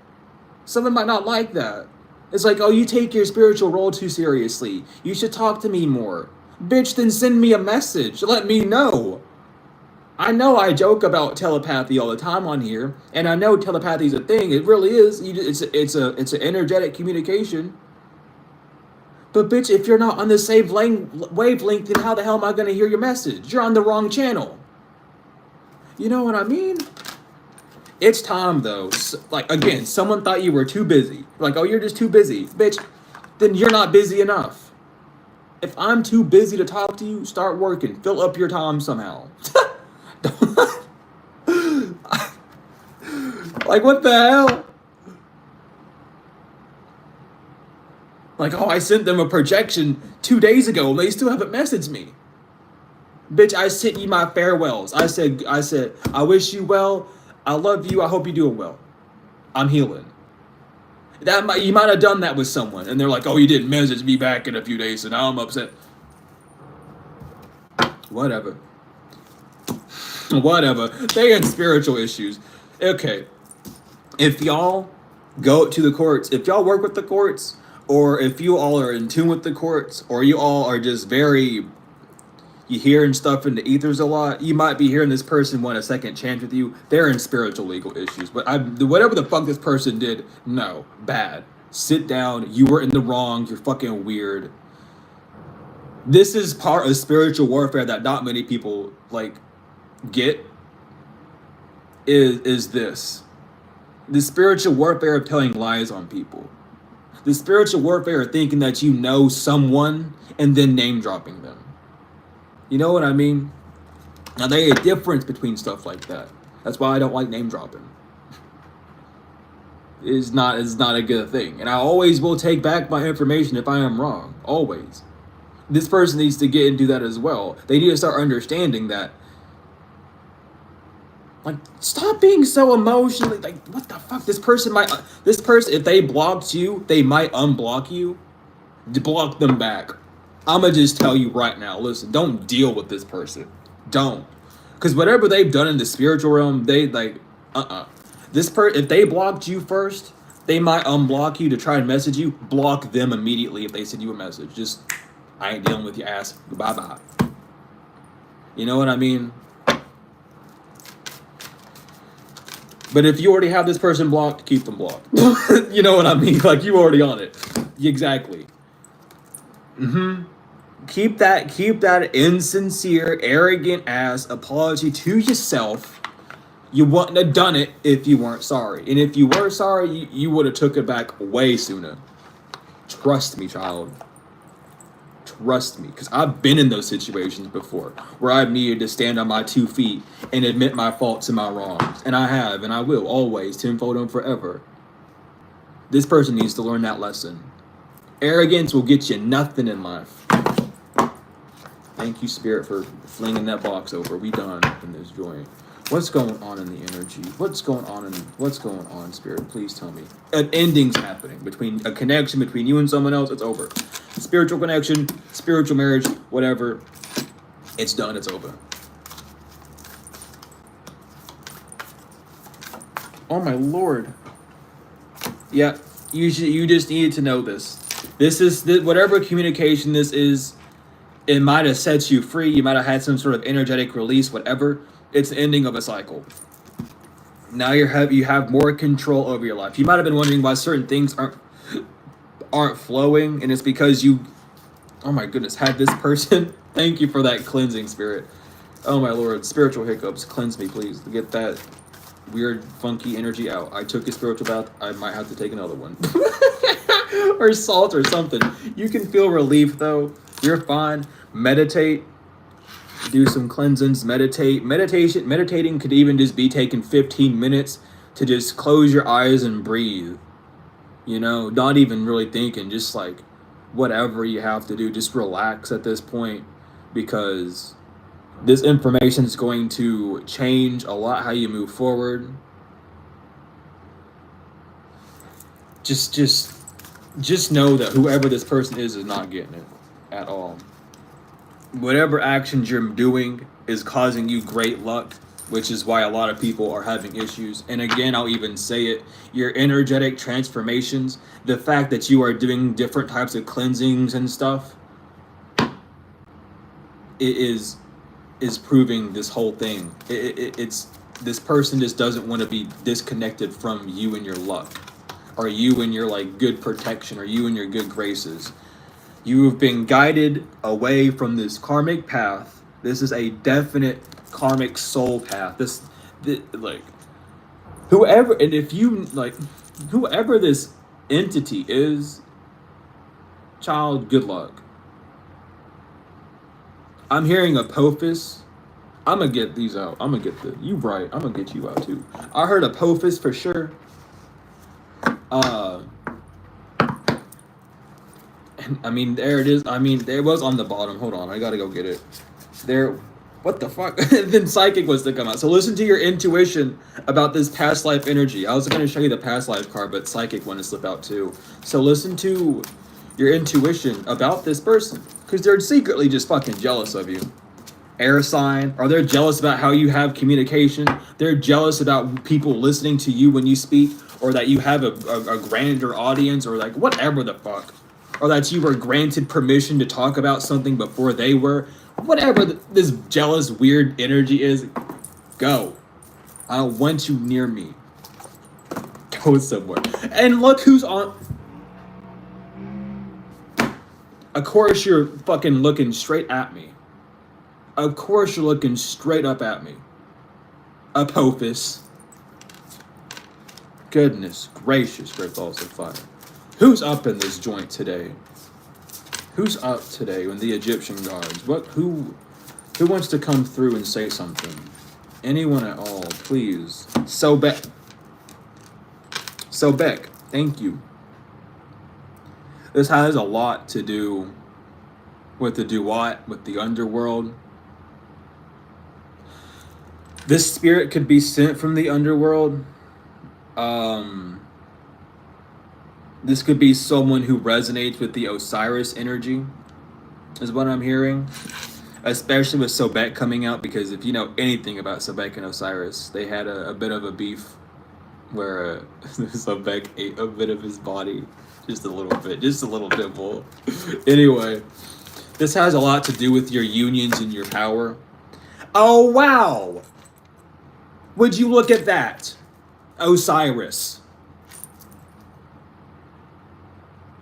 Someone might not like that. It's like, oh, you take your spiritual role too seriously. You should talk to me more. Bitch, then send me a message. Let me know. I know I joke about telepathy all the time on here, and I know telepathy is a thing. It really is. It's an energetic communication. But bitch, if you're not on the same wavelength, then how the hell am I going to hear your message? You're on the wrong channel. You know what I mean? It's time, though. Like, again, someone thought you were too busy. Like, oh, you're just too busy. Bitch, then you're not busy enough. If I'm too busy to talk to you, start working. Fill up your time somehow. Like, what the hell? Like, oh, I sent them a projection 2 days ago and they still haven't messaged me. Bitch, I sent you my farewells. I said, I wish you well. I love you. I hope you're doing well. I'm healing. You might have done that with someone, and they're like, oh, you didn't message me back in a few days, so now I'm upset. Whatever. Whatever. They had spiritual issues. Okay. If y'all go to the courts, if y'all work with the courts, or if you all are in tune with the courts, or you all are just very, you hearing stuff in the ethers a lot, you might be hearing this person want a second chance with you. They're in spiritual legal issues. But whatever the fuck this person did, no, bad. Sit down. You were in the wrong. You're fucking weird. This is part of spiritual warfare that not many people like get. Is this the spiritual warfare of telling lies on people? The spiritual warfare of thinking that you know someone and then name dropping them. You know what I mean? Now, there's a difference between stuff like that. That's why I don't like name dropping. It's not a good thing. And I always will take back my information if I am wrong. Always. This person needs to get into that as well. They need to start understanding that. Like, stop being so emotionally, like, what the fuck? This person, if they blocked you, they might unblock you. Block them back. I'ma just tell you right now, listen, don't deal with this person. Don't. Because whatever they've done in the spiritual realm, they, like, if they blocked you first, they might unblock you to try and message you. Block them immediately if they send you a message. Just, I ain't dealing with your ass. Bye-bye. You know what I mean? But if you already have this person blocked, keep them blocked. You know what I mean? Like, you already on it. Exactly. Keep that insincere, arrogant ass apology to yourself. You wouldn't have done it if you weren't sorry. And if you were sorry, you would have took it back way sooner. Trust me, child. Trust me, because I've been in those situations before where I've needed to stand on my 2 feet and admit my faults and my wrongs. And I have, and I will, always, tenfold and forever. This person needs to learn that lesson. Arrogance will get you nothing in life. Thank you, Spirit, for flinging that box over. We done in this joint. What's going on in the energy? What's going on, Spirit? Please tell me. An ending's happening. A connection between you and someone else, it's over. Spiritual connection, spiritual marriage, whatever. It's done, it's over. Oh my Lord. Yeah, you just needed to know this. This is, whatever communication this is, it might have set you free. You might have had some sort of energetic release, whatever. It's the ending of a cycle. Now you have more control over your life. You might have been wondering why certain things aren't flowing, and it's because you, oh my goodness, had this person. Thank you for that cleansing, Spirit. Oh my Lord, spiritual hiccups, cleanse me, please. Get that weird, funky energy out. I took a spiritual bath. I might have to take another one. Or salt or something. You can feel relief, though. You're fine. Meditate. Do some cleansings. Meditate. Meditating could even just be taking 15 minutes to just close your eyes and breathe. You know, not even really thinking. Just like whatever you have to do. Just relax at this point, because this information is going to change a lot how you move forward. Just know that whoever this person is not getting it at all. Whatever actions you're doing is causing you great luck, which is why a lot of people are having issues. And again, I'll even say it, your energetic transformations, the fact that you are doing different types of cleansings and stuff, it is proving this whole thing. It's this person just doesn't want to be disconnected from you and your luck, or you and your like good protection, or you and your good graces. You have been guided away from this karmic path. This is a definite karmic soul path. This like whoever, and if you like whoever this entity is, child, good luck. I'm hearing Apophis. I'm gonna get these out. I'm gonna get you right. I'm gonna get you out too. I heard Apophis for sure. I mean, there it is. I mean, it was on the bottom. Hold on, I gotta go get it. There. What the fuck? Then psychic was to come out. So listen to your intuition about this past life energy. I was going to show you the past life card, but psychic wanted to slip out too. So listen to your intuition about this person, because they're secretly just fucking jealous of you. Air sign, or they're jealous about how you have communication. They're jealous about people listening to you when you speak, or that you have a grander audience, or like whatever the fuck. Or that you were granted permission to talk about something before they were. Whatever this jealous, weird energy is, go. I don't want you near me. Go somewhere. And look who's on. Of course you're fucking looking straight at me. Of course you're looking straight up at me. Apophis. Goodness gracious, great balls of fire. Who's up in this joint today? Who's up today when the Egyptian guards? Who wants to come through and say something? Anyone at all, please. Sobek, thank you. This has a lot to do with the Duat, with the underworld. This spirit could be sent from the underworld. This could be someone who resonates with the Osiris energy, is what I'm hearing. Especially with Sobek coming out, because if you know anything about Sobek and Osiris, they had a bit of a beef where Sobek ate a bit of his body. Just a little dimple. Anyway, this has a lot to do with your unions and your power. Oh, wow! Would you look at that? Osiris.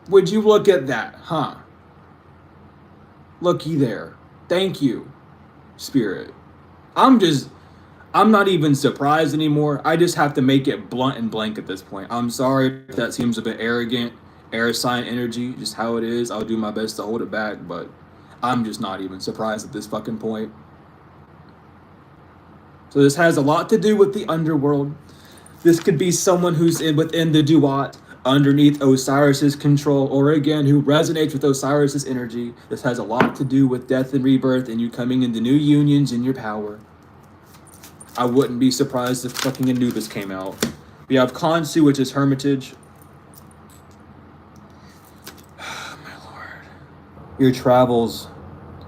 Would you look at that, huh? Looky there. Thank you, Spirit. I'm not even surprised anymore. I just have to make it blunt and blank at this point. I'm sorry if that seems a bit arrogant, air sign energy, just how it is. I'll do my best to hold it back, but I'm just not even surprised at this fucking point. So this has a lot to do with the underworld. This could be someone who's within the Duat, underneath Osiris's control, or again, who resonates with Osiris's energy. This has a lot to do with death and rebirth and you coming into new unions in your power. I wouldn't be surprised if fucking Anubis came out. We have Khonsu, which is hermitage. My lord. Your travels.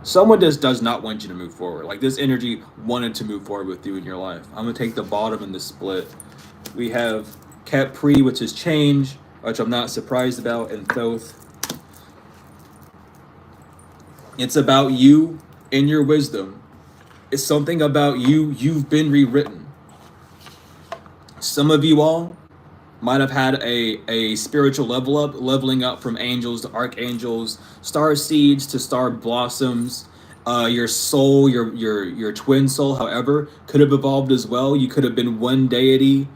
Someone just does not want you to move forward. Like this energy wanted to move forward with you in your life. I'm going to take the bottom in the split. We have Kepri, which is change, which I'm not surprised about, and Thoth. It's about you and your wisdom. It's something about you. You've been rewritten. Some of you all might have had a spiritual leveling up from angels to archangels, star seeds to star blossoms. Your soul, your twin soul, however, could have evolved as well. You could have been one deity,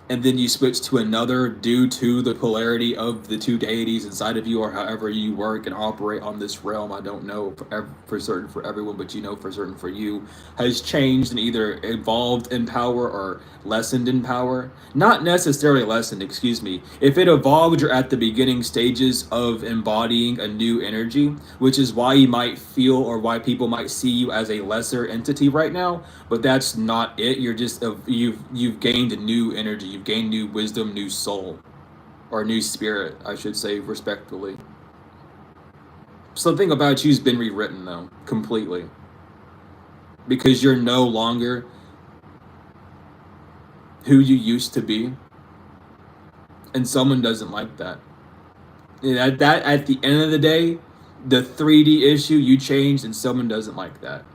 and then you switch to another due to the polarity of the two deities inside of you, or however you work and operate on this realm. I don't know for certain for everyone, but you know for certain for you, has changed and either evolved in power or lessened in power. Not necessarily lessened, excuse me. If it evolved, you're at the beginning stages of embodying a new energy, which is why you might feel, or why people might see you as a lesser entity right now, but that's not it. You're just, you've gained a new energy, you've gained new wisdom, new soul, or new spirit, I should say, respectfully. Something about you's been rewritten, though, completely. Because you're no longer who you used to be. And someone doesn't like that. And at the end of the day, the 3D issue, you changed and someone doesn't like that.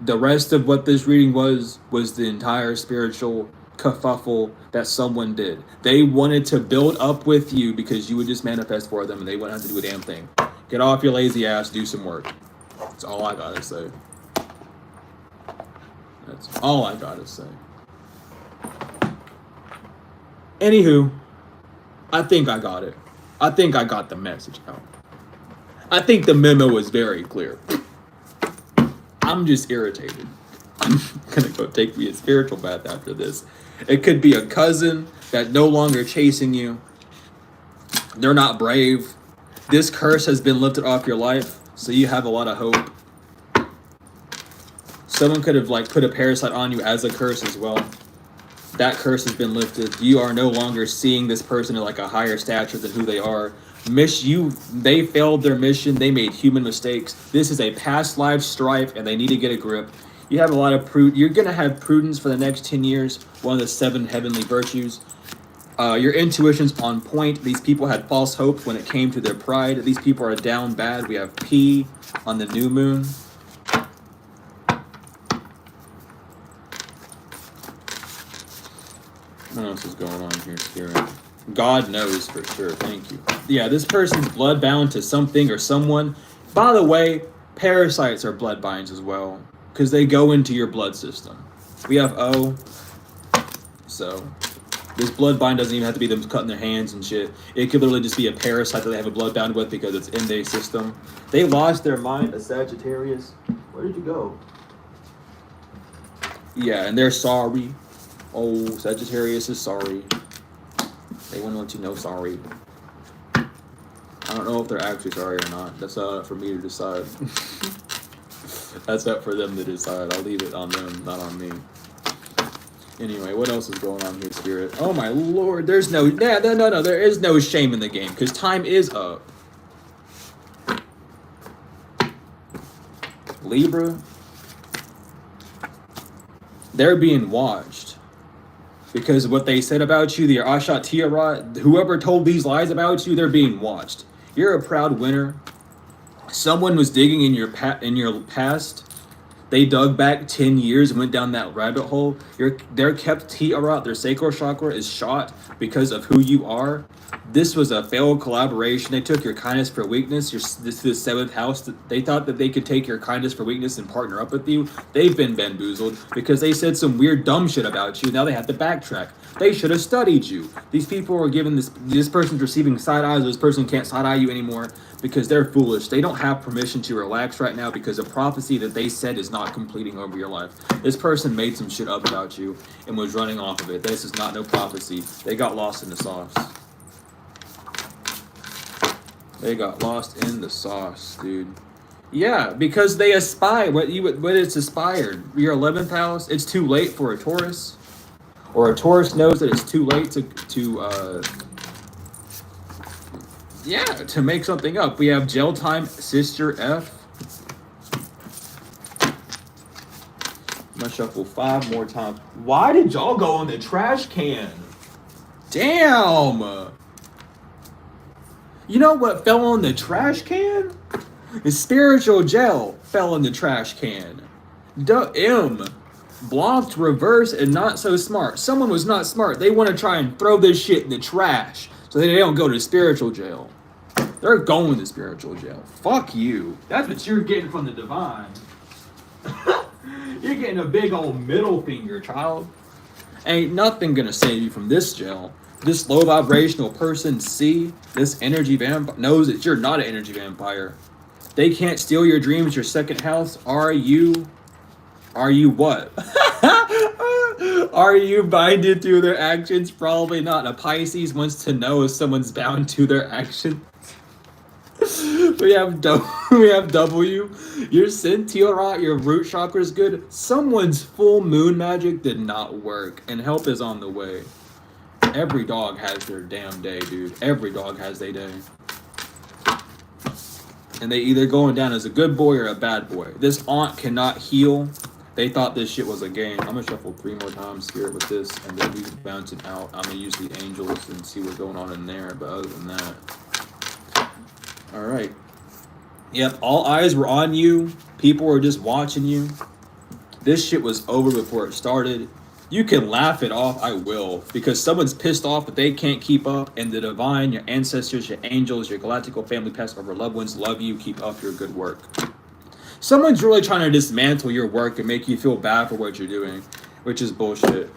The rest of what this reading was the entire spiritual kerfuffle that someone did. They wanted to build up with you because you would just manifest for them and they wouldn't have to do a damn thing. Get off your lazy ass, do some work. That's all I gotta say. That's all I gotta say. Anywho, I think I got it. I think I got the message out. I think the memo was very clear. I'm just irritated. I'm gonna go take me a spiritual bath after this. It could be a cousin that's no longer chasing you. They're not brave. This curse has been lifted off your life, so you have a lot of hope. Someone could have like put a parasite on you as a curse as well. That curse has been lifted. You are no longer seeing this person at like a higher stature than who they are. They failed their mission. They made human mistakes. This is a past life strife, and they need to get a grip. You have a lot of You're gonna have prudence for the next 10 years. One of the 7 heavenly virtues. Your intuition's on point. These people had false hope when it came to their pride. These people are down bad. We have P on the new moon. What else is going on here, Spirit? God knows for sure. Thank you. Yeah, this person's blood bound to something or someone. By the way, parasites are blood binds as well, because they go into your blood system. We have O. So, this blood bind doesn't even have to be them cutting their hands and shit. It could literally just be a parasite that they have a blood bound with because it's in their system. They lost their mind, a Sagittarius. Where did you go? Yeah, and they're sorry. Oh, Sagittarius is sorry. They want to let you know sorry. I don't know if they're actually sorry or not. That's up for me to decide. That's up for them to decide. I'll leave it on them, not on me. Anyway, what else is going on here, Spirit? Oh my lord, there's no... No, there is no shame in the game, because time is up. Libra. They're being watched. Because what they said about you, the Ashat Tiarat, whoever told these lies about you, they're being watched. You're a proud winner. Someone was digging in your past. They dug back 10 years and went down that rabbit hole. Their kept Tiarat, their sacral chakra, is shot because of who you are. This was a failed collaboration. They took your kindness for weakness. This is the 7th house. They thought that they could take your kindness for weakness and partner up with you. They've been bamboozled because they said some weird dumb shit about you. Now they have to backtrack. They should have studied you. These people were given this person's receiving side eyes. This person can't side eye you anymore because they're foolish. They don't have permission to relax right now because a prophecy that they said is not completing over your life. This person made some shit up about you and was running off of it. This is not no prophecy. They got lost in the sauce. They got lost in the sauce, dude. Yeah, because they aspire. What it's aspired. Your 11th house. It's too late for a Taurus, or a Taurus knows that it's too late to make something up. We have jail time, Sister F. I'm gonna shuffle 5 more times. Why did y'all go in the trash can? Damn. You know what fell in the trash can? The spiritual gel fell in the trash can. M. Blocked, reverse, and not so smart. Someone was not smart. They want to try and throw this shit in the trash so they don't go to spiritual jail. They're going to spiritual jail. Fuck you. That's what you're getting from the divine. You're getting a big old middle finger, child. Ain't nothing gonna save you from this jail. This low vibrational person, C, this energy vampire, knows that you're not an energy vampire. They can't steal your dreams, your 2nd house. Are you what? Are you binded to their actions? Probably not. A Pisces wants to know if someone's bound to their actions. We have W. Your Sentiora, your root chakra is good. Someone's full moon magic did not work, and help is on the way. Every dog has their damn day, dude. Every dog has their day. And they either going down as a good boy or a bad boy. This aunt cannot heal. They thought this shit was a game. I'm gonna shuffle 3 more times, Spirit, with this, and then we can bounce it out. I'm gonna use the angels and see what's going on in there, but other than that. Alright. Yep, all eyes were on you. People were just watching you. This shit was over before it started. You can laugh it off, I will, because someone's pissed off that they can't keep up, and the divine, your ancestors, your angels, your galactical family, past over loved ones love you. Keep up your good work. Someone's really trying to dismantle your work and make you feel bad for what you're doing, which is bullshit.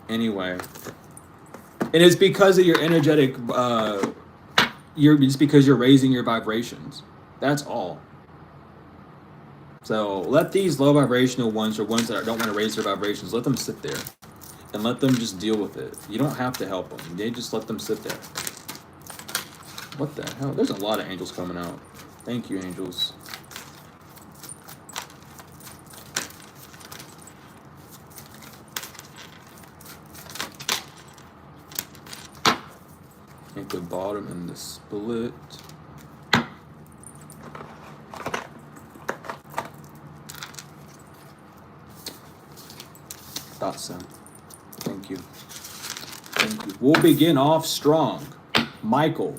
Anyway. And it's because of your energetic, it's because you're raising your vibrations. That's all. So let these low vibrational ones, or ones that don't want to raise their vibrations, let them sit there. And let them just deal with it. You don't have to help them. They just let them sit there. What the hell? There's a lot of angels coming out. Thank you, angels. At the bottom and the split. Thought so. Thank you. Thank you. We'll begin off strong. Michael,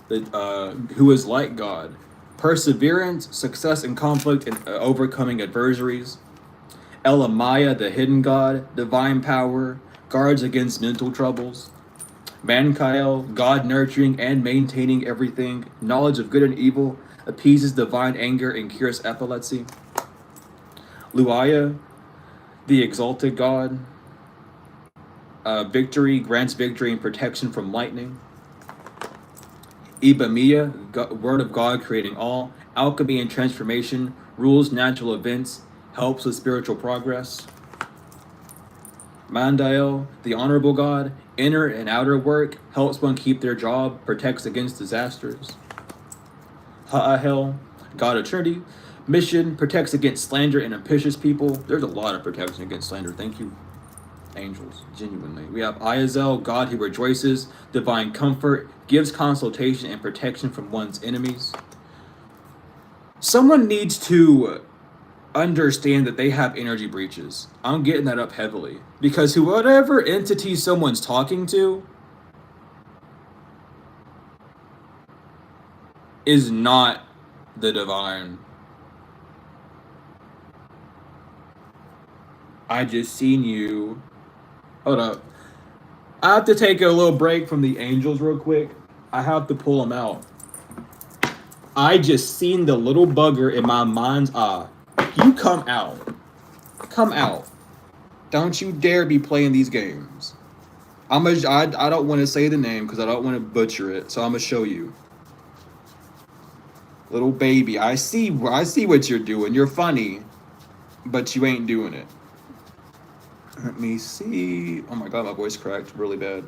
who is like God. Perseverance, success in conflict, and overcoming adversaries. Elamaiah, the hidden God, divine power, guards against mental troubles. Mankael, God nurturing and maintaining everything, knowledge of good and evil, appeases divine anger and cures epilepsy. Luiah, the exalted God, victory, grants victory and protection from lightning. Ibamiah, word of God creating all, alchemy and transformation, rules natural events, helps with spiritual progress. Mandael, the honorable God, inner and outer work, helps one keep their job, protects against disasters. Ha'ahel, God of Trinity, mission, protects against slander and ambitious people. There's a lot of protection against slander. Thank you, angels, genuinely. We have Iazel, God who rejoices, divine comfort, gives consultation and protection from one's enemies. Someone needs to understand that they have energy breaches. I'm getting that up heavily. Because whatever entity someone's talking to is not the divine. I just seen you. Hold up. I have to take a little break from the angels real quick. I have to pull them out. I just seen the little bugger in my mind's eye. You come out. Come out. Don't you dare be playing these games. I don't want to say the name because I don't want to butcher it, so I'm gonna show you. Little baby, I see what you're doing. You're funny, but you ain't doing it. Let me see. Oh my god, my voice cracked really bad.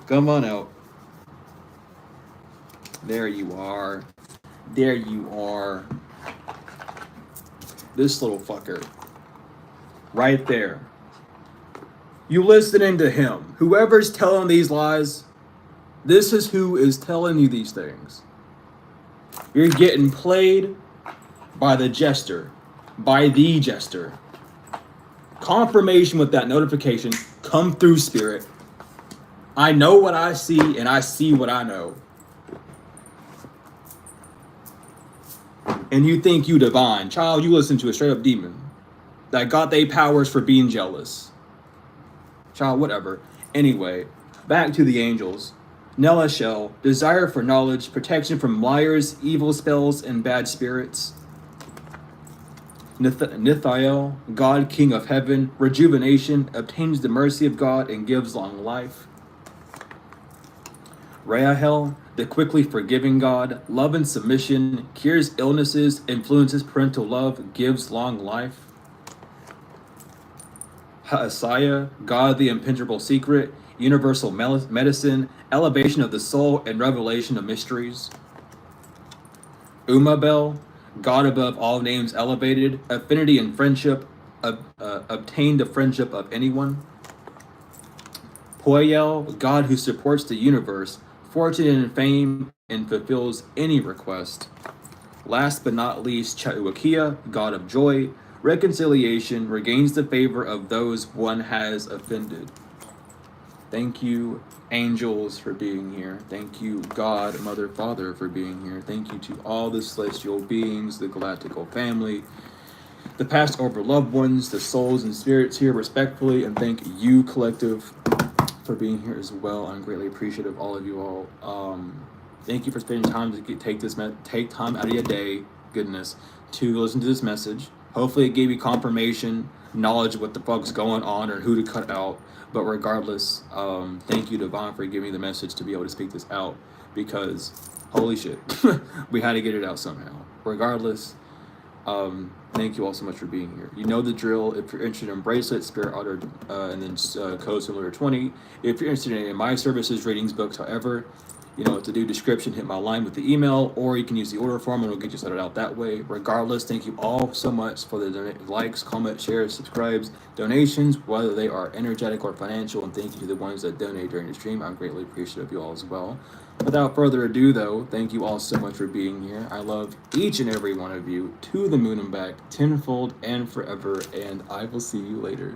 Come on out. There you are. There you are. This little fucker. Right there. You listening to him. Whoever's telling these lies, this is who is telling you these things. You're getting played by the jester. By the jester. Confirmation with that notification. Come through, spirit. I know what I see, and I see what I know. And you think you divine. Child, you listen to a straight up demon that got they powers for being jealous. Child, whatever. Anyway, back to the angels. Nelashel, desire for knowledge, protection from liars, evil spells, and bad spirits. Nithael, God, King of Heaven, rejuvenation, obtains the mercy of God and gives long life. Rahel, the quickly forgiving God, love and submission, cures illnesses, influences parental love, gives long life. Ha'asiah, God, the impenetrable secret, universal medicine, elevation of the soul, and revelation of mysteries. Umabel, God above all names elevated, affinity and friendship, obtain the friendship of anyone. Poyel, God who supports the universe, fortune and fame, and fulfills any request. Last but not least, Chauakia, God of joy, reconciliation, regains the favor of those one has offended. Thank you, angels, for being here. Thank you, God, Mother, Father, for being here. Thank you to all the celestial beings, the galactical family, the past over loved ones, the souls and spirits here respectfully, and thank you, collective, for being here as well. I'm greatly appreciative of all of you all. Thank you for spending time to take time out of your day, goodness, to listen to this message. Hopefully it gave you confirmation, knowledge of what the fuck's going on or who to cut out. But regardless, thank you, Devon, for giving me the message to be able to speak this out, because holy shit, we had to get it out somehow. Regardless, Thank you all so much for being here. You know the drill. If you're interested in bracelets, spirit order, and then code similar 20. If you're interested in my services, readings, books, however, you know what to do. Description, hit my line with the email, or you can use the order form and we'll get you started out that way. Regardless, thank you all so much for the likes, comments, shares, subscribes, donations, whether they are energetic or financial, and thank you to the ones that donate during the stream. I'm greatly appreciative of you all as well. Without further ado, though, thank you all so much for being here. I love each and every one of you to the moon and back, tenfold and forever, and I will see you later.